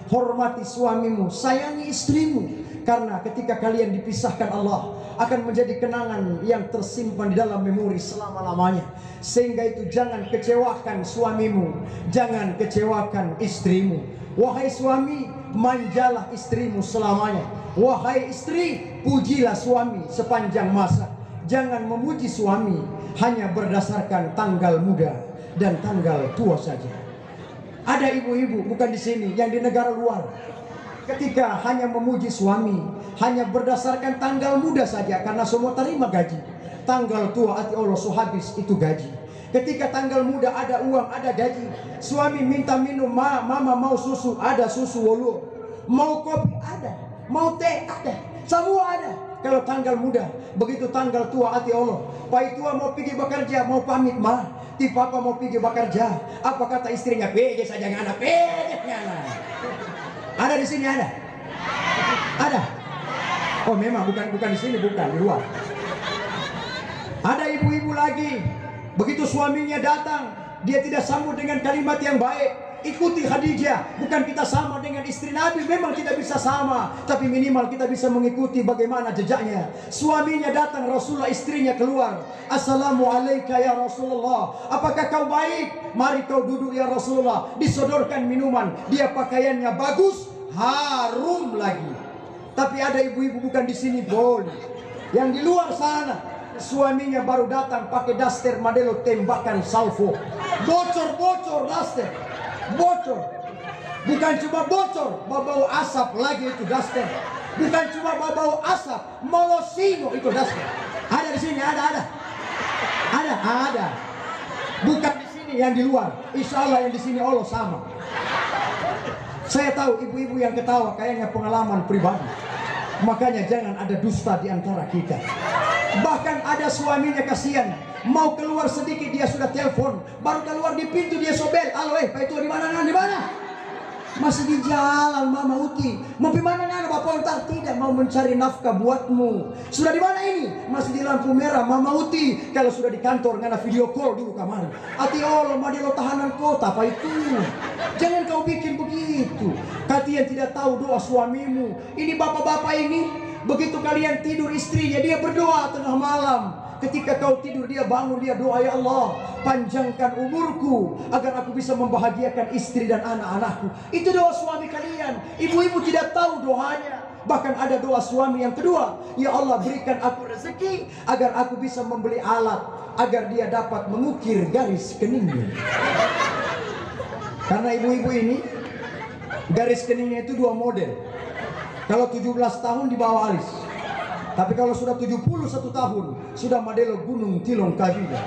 hormati suamimu, sayangi istrimu. Karena ketika kalian dipisahkan, Allah akan menjadi kenangan yang tersimpan di dalam memori selama-lamanya. Sehingga itu jangan kecewakan suamimu, jangan kecewakan istrimu. Wahai suami, manjalah istrimu selamanya. Wahai istri, pujilah suami sepanjang masa. Jangan memuji suami hanya berdasarkan tanggal muda dan tanggal tua saja. Ada ibu-ibu, bukan di sini, yang di negara luar, ketika hanya memuji suami hanya berdasarkan tanggal muda saja, karena semua terima gaji. Tanggal tua ati Allah habis itu gaji. Ketika tanggal muda ada uang, ada gaji. Suami minta minum, mama mau susu, ada susu wolu. Mau kopi ada, mau teh ada, semua ada. Kalau tanggal muda, begitu tanggal tua ati Allah. Pai tua mau pergi bekerja, mau pamit mah. Ti papa mau pergi bekerja, apa kata istrinya? Pergi saja ngana, pergi ngana. Ada di sini ada? Ada? Oh memang bukan di sini, bukan di luar. Ada ibu-ibu lagi, begitu suaminya datang, dia tidak sambut dengan kalimat yang baik. Ikuti Khadijah, bukan kita sama dengan istri Nabi, memang tidak bisa sama, tapi minimal kita bisa mengikuti bagaimana jejaknya. Suaminya datang, Rasulullah, istrinya keluar. Assalamualaikum ya Rasulullah, apakah kau baik? Mari kau duduk ya Rasulullah. Disodorkan minuman, dia pakaiannya bagus, harum lagi. Tapi ada ibu-ibu bukan di sini boleh, yang di luar sana, suaminya baru datang pakai daster model tembakan salvo, bocor-bocor daster. Bocor, bukan cuma bocor, bau asap lagi itu daster. Bukan cuma bau asap, molosino itu daster. Ada di sini, ada. Bukan di sini, yang di luar. Insya Allah yang di sini Allah sama. Saya tahu ibu-ibu yang ketawa kayaknya pengalaman pribadi. Makanya jangan ada dusta di antara kita. Bahkan ada suaminya kasihan, mau keluar sedikit dia sudah telepon, baru keluar di pintu dia sobel. Halo Pak itu di mana? Di mana? Masih di jalan Mama Uti. Mau di mana Nana? Bapak entar tidak mau mencari nafkah buatmu. Sudah di mana ini? Masih di lampu merah Mama Uti. Kalau sudah di kantor ngana video call dulu kemarin. Ati Allah mau lo tahanan kota apa itu? Jangan kau bikin begitu. Kalian tidak tahu doa suamimu. Ini bapak-bapak ini, begitu kalian tidur istrinya dia berdoa tengah malam. Ketika kau tidur dia bangun, dia doa, ya Allah panjangkan umurku agar aku bisa membahagiakan istri dan anak-anakku. Itu doa suami kalian. Ibu-ibu tidak tahu doanya. Bahkan ada doa suami yang kedua, ya Allah berikan aku rezeki agar aku bisa membeli alat agar dia dapat mengukir garis keningnya. Karena ibu-ibu ini garis keningnya itu 2 model. Kalau 17 tahun di bawah alis, tapi kalau sudah 71 tahun sudah model gunung tilong kabila.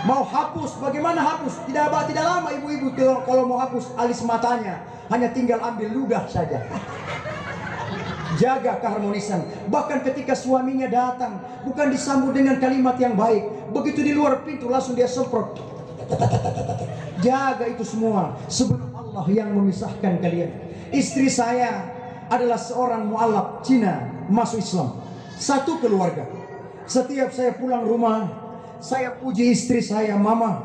Mau hapus, bagaimana hapus? Tidak lama ibu-ibu kalau mau hapus alis matanya, hanya tinggal ambil ludah saja. Jaga keharmonisan. Bahkan ketika suaminya datang, bukan disambut dengan kalimat yang baik, begitu di luar pintu langsung dia semprot. Jaga itu semua sebelum Allah yang memisahkan kalian. Istri saya adalah seorang mualaf Cina masuk Islam. Satu keluarga. Setiap saya pulang rumah, saya puji istri saya, Mama,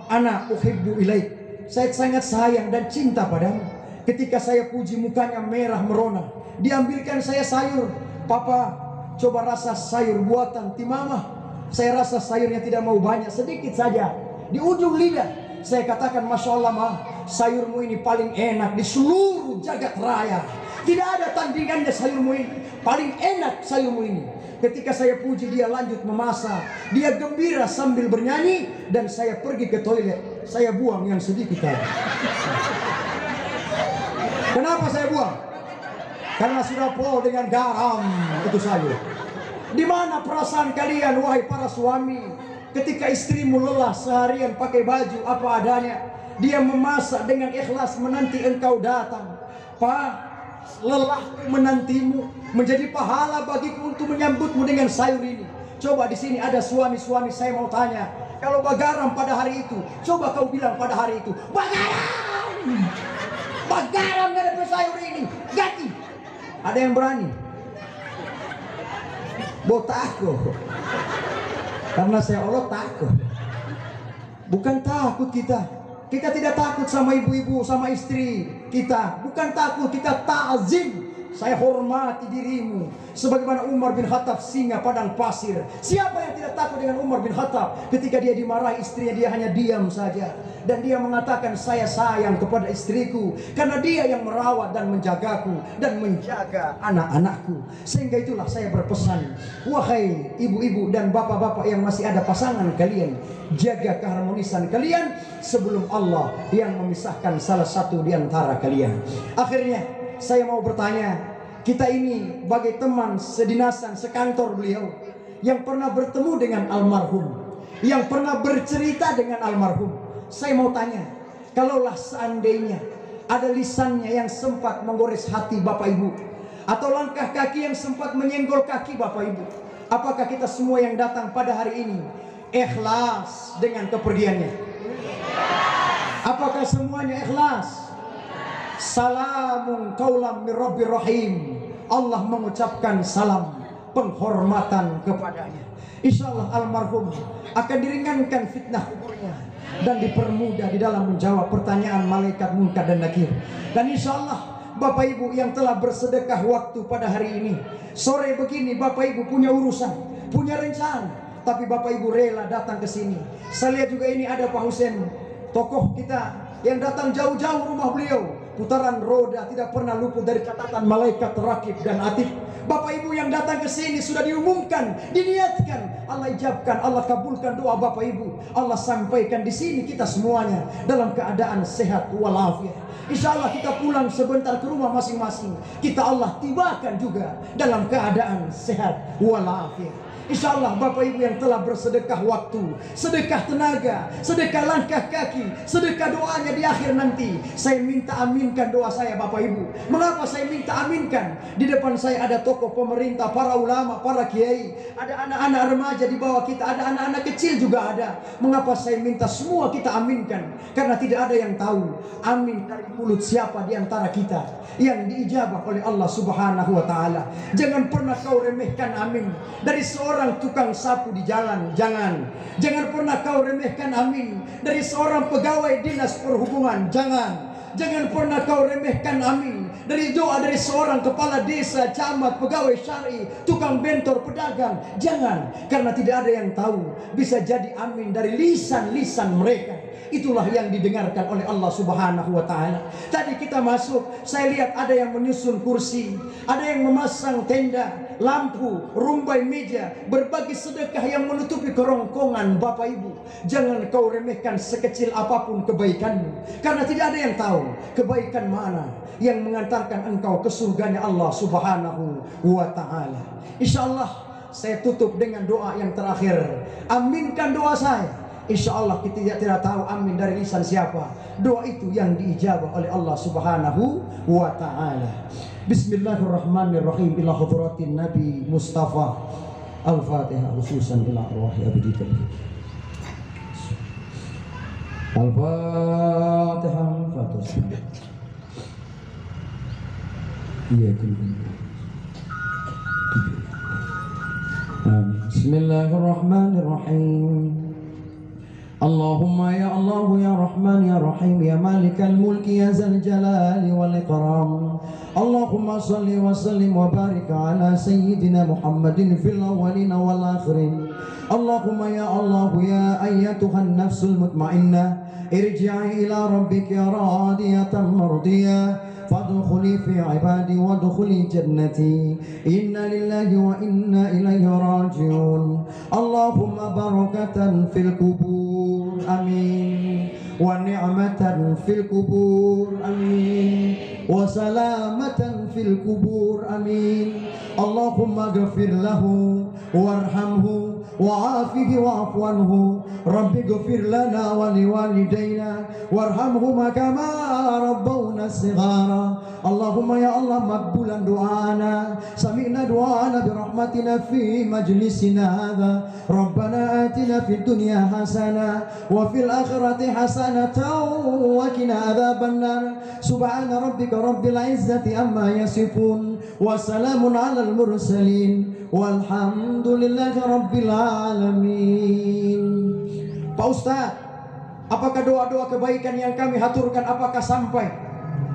ana uhibbu ilaik. Saya sangat sayang dan cinta padamu. Ketika saya puji mukanya merah merona. Diambilkan saya sayur. Papa, coba rasa sayur buatan ti Mama. Saya rasa sayurnya tidak mau banyak, sedikit saja. Di ujung lidah saya katakan, Masya Allah Ma, sayurmu ini paling enak di seluruh jagat raya. Tidak ada tandingannya sayurmu ini. Paling enak sayurmu ini. Ketika saya puji, dia lanjut memasak. Dia gembira sambil bernyanyi. Dan saya pergi ke toilet. Saya buang yang sedikit tadi. Kenapa saya buang? Karena sudah pol dengan garam itu sayur. Di mana perasaan kalian wahai para suami, ketika istrimu lelah seharian pakai baju apa adanya, dia memasak dengan ikhlas menanti engkau datang. Pak, lelahku menantimu, menjadi pahala bagiku untuk menyambutmu dengan sayur ini. Coba di sini ada suami-suami, saya mau tanya, kalau bagaram pada hari itu, coba kau bilang pada hari itu, bagaram, bagaram dari sayur ini, ganti. Ada yang berani? Takut. Karena saya Allah takut. Bukan takut kita. Kita tidak takut sama ibu-ibu, sama istri kita. Bukan takut, kita ta'zim. Saya hormati dirimu. Sebagaimana Umar bin Khattab, singa padang pasir. Siapa yang tidak takut dengan Umar bin Khattab? Ketika dia dimarahi istrinya, dia hanya diam saja. Dan dia mengatakan, saya sayang kepada istriku. Karena dia yang merawat dan menjagaku. Dan menjaga anak-anakku. Sehingga itulah saya berpesan, wahai ibu-ibu dan bapak-bapak yang masih ada pasangan kalian, jaga keharmonisan kalian sebelum Allah yang memisahkan salah satu di antara kalian. Akhirnya saya mau bertanya, kita ini bagai teman sedinasan sekantor beliau yang pernah bertemu dengan almarhum, yang pernah bercerita dengan almarhum. Saya mau tanya, kalaulah seandainya ada lisannya yang sempat menggores hati Bapak Ibu, atau langkah kaki yang sempat menyenggol kaki Bapak Ibu, apakah kita semua yang datang pada hari ini ikhlas dengan kepergiannya? Apakah semuanya ikhlas? Salamun qaulam mir rabbir rahim. Allah mengucapkan salam penghormatan kepadanya. Insyaallah almarhum akan diringankan fitnah kuburnya dan dipermudah di dalam menjawab pertanyaan malaikat munkar dan nakir. Dan insyaallah Bapak Ibu yang telah bersedekah waktu pada hari ini, sore begini Bapak Ibu punya urusan, punya rencana, tapi Bapak Ibu rela datang ke sini. Saya lihat juga ini ada Pak Husen, tokoh kita yang datang jauh-jauh rumah beliau. Putaran roda tidak pernah luput dari catatan malaikat rakib dan atid. Bapak Ibu yang datang ke sini sudah diumumkan, diniatkan, Allah ijabkan, Allah kabulkan doa Bapak Ibu. Allah sampaikan di sini kita semuanya dalam keadaan sehat walafiat. Insya Allah kita pulang sebentar ke rumah masing-masing. Kita Allah tibakan juga dalam keadaan sehat walafiat. Insya Allah Bapak Ibu yang telah bersedekah waktu, sedekah tenaga, sedekah langkah kaki, sedekah doanya di akhir nanti, saya minta aminkan doa saya Bapak Ibu. Mengapa saya minta aminkan? Di depan saya ada tokoh pemerintah, para ulama, para kiai, ada anak-anak remaja di bawah kita, ada anak-anak kecil juga ada. Mengapa saya minta semua kita aminkan? Karena tidak ada yang tahu amin dari mulut siapa di antara kita yang diijabah oleh Allah Subhanahu wa Ta'ala. Jangan pernah kau remehkan amin dari seorang tukang sapu di jalan. Jangan pernah kau remehkan amin dari seorang pegawai dinas perhubungan. Jangan pernah kau remehkan amin dari doa dari seorang kepala desa, camat, pegawai syar'i, tukang bentor, pedagang. Jangan, karena tidak ada yang tahu. Bisa jadi amin dari lisan-lisan mereka. Itulah yang didengarkan oleh Allah Subhanahu wa Ta'ala. Tadi kita masuk, saya lihat ada yang menyusun kursi, ada yang memasang tenda, lampu, rumbai meja, berbagai sedekah yang menutupi kerongkongan Bapak Ibu. Jangan kau remehkan sekecil apapun kebaikanmu, karena tidak ada yang tahu kebaikan mana yang mengantarkan engkau ke surganya Allah Subhanahu wa Ta'ala. Insyaallah saya tutup dengan doa yang terakhir. Aminkan doa saya. Insya Allah kita tidak tahu amin dari lisan siapa. Doa itu yang diijabah oleh Allah Subhanahu wa Ta'ala. Bismillahirrahmanirrahim. Ila hadratin Nabi Mustafa. Al-Fatihah khususan ila arwahi abdikan. Al-Fatihah. Al-Fatihah. Iya kunjung. Bismillahirrahmanirrahim. Allahumma ya Allah ya Rahman ya Rahim ya Malikal Mulki ya Zal Jalali wal Ikram. Allahumma salli wa sallim wa barik ala Sayyidina Muhammadin fil awwalin wal akhirin. Allahumma ya Allah ya ayyatuhan nafsul mutmainnah irji'i ila rabbika radiyatan mardiyah فادخلي في عبادي وادخلي جنتي إنا لله وإنا إليه راجعون اللهم بركة في القبور آمين ونعمة في القبور آمين وسلامة في القبور آمين اللهم اغفر له وارحمه وعافه واعف عنه رب اغفر لنا ولوالدينا وارحمهما كما ربونا صغارا اللهم يا الله مقبولا دعانا سمعنا دعانا برحمتنا في مجلسنا هذا ربنا آتنا في الدنيا حسنة وفي الآخرة حسنة وقنا عذاب النار سبحان ربك رب العزة عما يصفون وسلام على المرسلين والحمد لله رب العالمين. Pak Ustaz, apakah doa-doa kebaikan yang kami haturkan apakah sampai?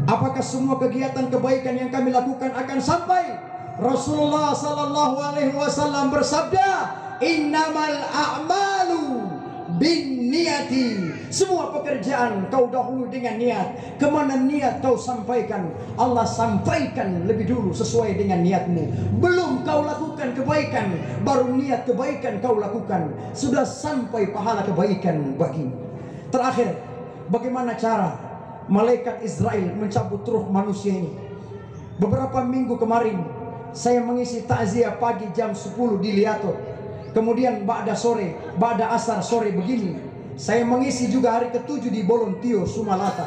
Apakah semua kegiatan kebaikan yang kami lakukan akan sampai? Rasulullah sallallahu alaihi wasallam bersabda, "Innamal a'malu binniyati." Semua pekerjaan kau dahulu dengan niat. Kemana niat kau sampaikan, Allah sampaikan lebih dulu sesuai dengan niatmu. Belum kau lakukan kebaikan, baru niat kebaikan kau lakukan, sudah sampai pahala kebaikan bagimu. Terakhir, bagaimana cara malaikat Israel mencabut ruh manusia ini? Beberapa minggu kemarin saya mengisi takziah pagi jam 10 di Liatot. Kemudian ba'da sore, ba'da asar sore begini saya mengisi juga hari ke-7 di Bolontio, Sumalata.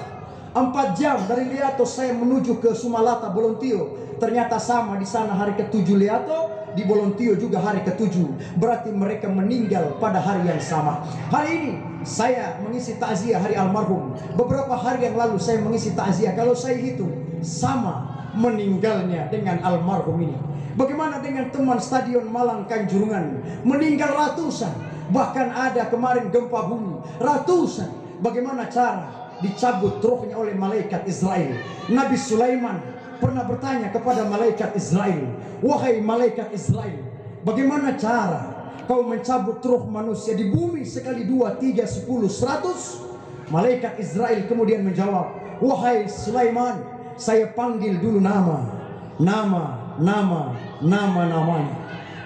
4 jam dari Liatot saya menuju ke Sumalata, Bolontio. Ternyata sama di sana hari ke-7 Liatot, di Bolontio juga hari ke-7. Berarti mereka meninggal pada hari yang sama. Hari ini saya mengisi takziah hari almarhum. Beberapa hari yang lalu saya mengisi takziah. Kalau saya hitung sama meninggalnya dengan almarhum ini. Bagaimana dengan teman Stadion Malang Kanjuruhan? Meninggal ratusan. Bahkan ada kemarin gempa bumi, ratusan. Bagaimana cara dicabut rohnya oleh malaikat Israel? Nabi Sulaiman pernah bertanya kepada malaikat Israel, "Wahai malaikat Israel, bagaimana cara kau mencabut roh manusia di bumi sekali 2, 3, 10, 100?" Malaikat Israel kemudian menjawab, "Wahai Sulaiman, saya panggil dulu namanya.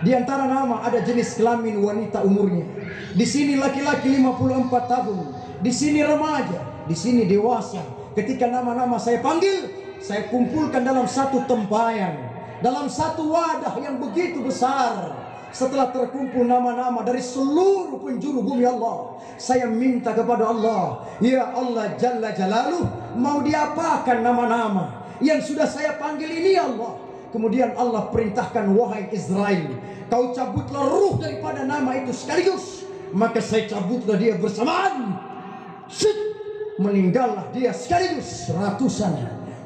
Di antara nama ada jenis kelamin wanita umurnya. Di sini laki-laki 54 tahun, di sini remaja, di sini dewasa. Ketika nama-nama saya panggil, saya kumpulkan dalam satu tempayan, dalam satu wadah yang begitu besar. Setelah terkumpul nama-nama dari seluruh penjuru bumi Allah, saya minta kepada Allah, ya Allah Jalla Jalaluh, mau diapakan nama-nama yang sudah saya panggil ini ya Allah?" Kemudian Allah perintahkan, "Wahai Israel, kau cabutlah ruh daripada nama itu sekaligus." Maka saya cabutlah dia bersamaan. Meninggallah dia sekaligus. Ratusan,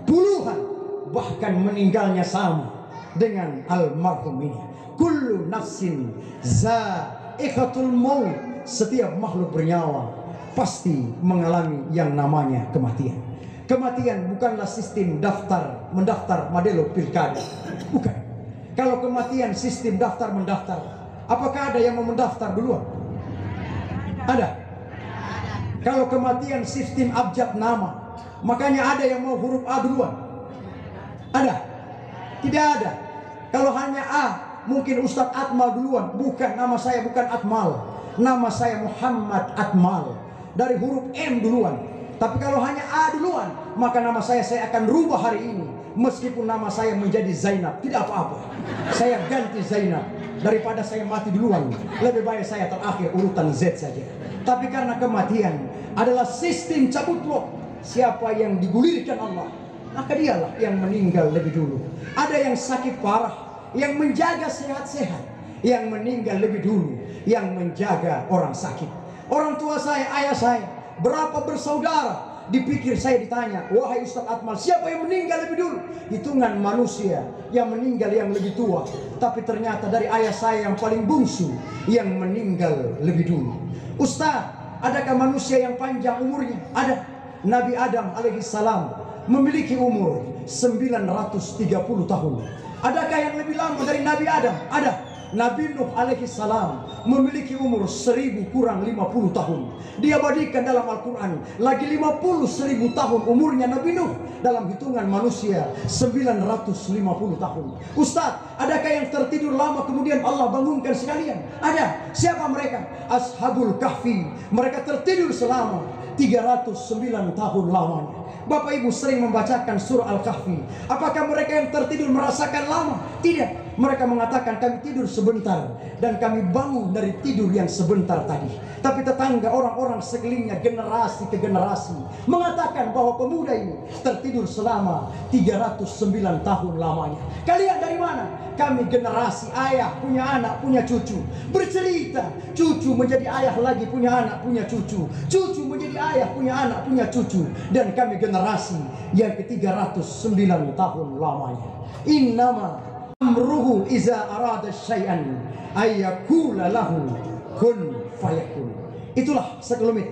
puluhan, bahkan meninggalnya sama dengan almarhum ini. Kullu nafsin za'iqatul maut. Setiap makhluk bernyawa pasti mengalami yang namanya kematian. Kematian bukanlah sistem mendaftar Madelo Pilkada. Bukan. Kalau kematian sistem daftar mendaftar, apakah ada yang mau mendaftar duluan? Ada. Kalau kematian sistem abjad nama, makanya ada yang mau huruf A duluan. Ada? Tidak ada. Kalau hanya A, mungkin Ustadz Atmal duluan. Bukan, nama saya bukan Atmal. Nama saya Muhammad Atmal. Dari huruf M duluan. Tapi kalau hanya A duluan, maka nama saya akan rubah hari ini. Meskipun nama saya menjadi Zainab, tidak apa-apa. Saya ganti Zainab. Daripada saya mati duluan, lebih baik saya terakhir urutan Z saja. Tapi karena kematian adalah sistem cabut roh, siapa yang digulirkan Allah, maka dialah yang meninggal lebih dulu. Ada yang sakit parah, yang menjaga sehat-sehat, yang meninggal lebih dulu, yang menjaga orang sakit. Orang tua saya, ayah saya, berapa bersaudara, dipikir saya ditanya, "Wahai Ustadz Atmal, siapa yang meninggal lebih dulu?" Hitungan manusia yang meninggal yang lebih tua. Tapi ternyata dari ayah saya yang paling bungsu yang meninggal lebih dulu. "Ustadz, adakah manusia yang panjang umurnya?" Ada. Nabi Adam alaihissalam memiliki umur 930 tahun. Adakah yang lebih lama dari Nabi Adam? Ada. Nabi Nuh alaihissalam memiliki umur 1000 kurang 50 tahun. Diabadikan dalam Al-Quran. Lagi 50.000 tahun umurnya Nabi Nuh. dalam hitungan manusia 950 tahun. Ustaz, adakah yang tertidur lama kemudian Allah bangunkan sekalian? Ada. Siapa mereka? Ashabul Kahfi. Mereka tertidur selama 309 tahun lamanya. Bapak Ibu sering membacakan surah Al-Kahfi. Apakah mereka yang tertidur merasakan lama? Tidak. Mereka mengatakan kami tidur sebentar dan kami bangun dari tidur yang sebentar tadi. Tapi tetangga, orang-orang sekelilingnya, generasi ke generasi mengatakan bahwa pemuda ini tertidur selama 309 tahun lamanya. Kalian dari mana? Kami generasi ayah, punya anak, punya cucu. Bercerita, cucu menjadi ayah lagi, punya anak, punya cucu. Cucu menjadi ayah, punya anak, punya cucu. Dan kami generasi yang ke-309 tahun lamanya. Innama amruhu iza arada syai'an ayyakula lahu kun fayakun. Itulah sekelumit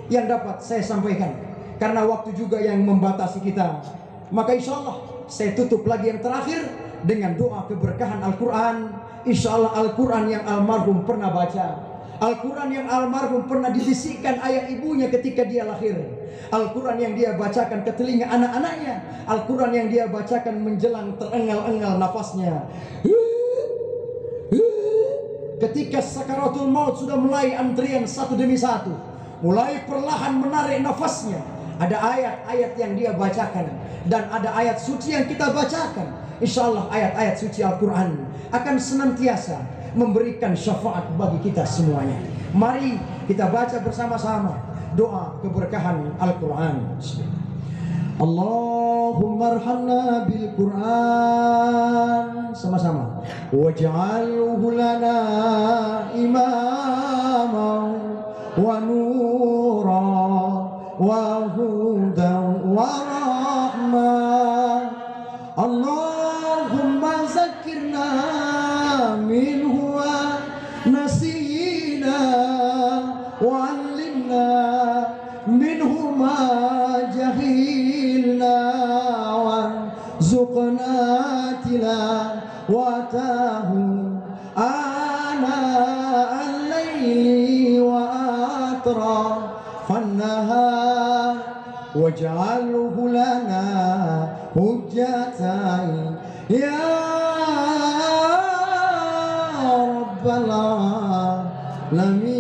yang dapat saya sampaikan. Karena waktu juga yang membatasi kita, maka insya Allah saya tutup lagi yang terakhir dengan doa keberkahan Al-Quran. Insya Allah Al-Quran yang almarhum pernah baca, Al-Quran yang almarhum pernah dibisikkan ayah ibunya ketika dia lahir, Al-Quran yang dia bacakan ke telinga anak-anaknya, Al-Quran yang dia bacakan menjelang terengal-engal nafasnya. Ketika sakaratul maut sudah mulai antrian satu demi satu, mulai perlahan menarik nafasnya, ada ayat-ayat yang dia bacakan dan ada ayat suci yang kita bacakan. Insya Allah ayat-ayat suci Al-Quran akan senantiasa memberikan syafaat bagi kita semuanya. Mari kita baca bersama-sama doa keberkahan Al-Quran. Allahumma arhamna bil Quran. Sama-sama. Waj'alhu lana imama wa nura wa hudan wa rahmah. Allahumma zakirna minhu wa nasina wa allimna minhu ma jahilna wa zuqna tilawatahu ana al-layli wa atrafan nahar waj'alhu lana hujjatan ya rabbal alamin.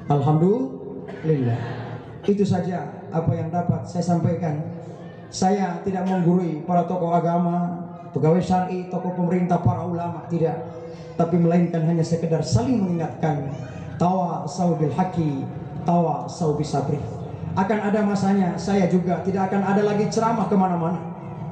Alhamdulillah. Itu saja apa yang dapat saya sampaikan. Saya tidak menggurui para tokoh agama, pegawai syar'i, tokoh pemerintah, para ulama, tidak. Tapi melainkan hanya sekedar saling mengingatkan. Tawasau bil haqqi, tawasau bis sabri. Akan ada masanya saya juga tidak akan ada lagi ceramah kemana-mana.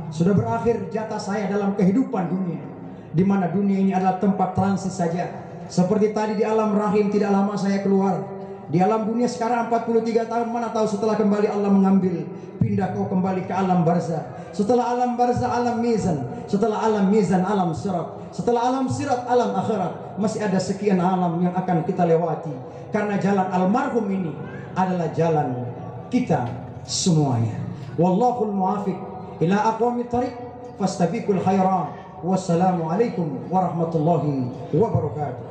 Sudah berakhir jatah saya dalam kehidupan dunia, di mana dunia ini adalah tempat transit saja. Seperti tadi di alam rahim tidak lama saya keluar. Di alam dunia sekarang 43 tahun, mana tahu setelah kembali Allah mengambil, pindah kau kembali ke alam barzah. Setelah alam barzah alam mizan, setelah alam mizan alam sirat, setelah alam sirat alam akhirat. Masih ada sekian alam yang akan kita lewati. Karena jalan almarhum ini adalah jalan kita semuanya. Wallahul muwafiq ila aqwamit thariq fastabiqul khairat. Wassalamualaikum warahmatullahi wabarakatuh.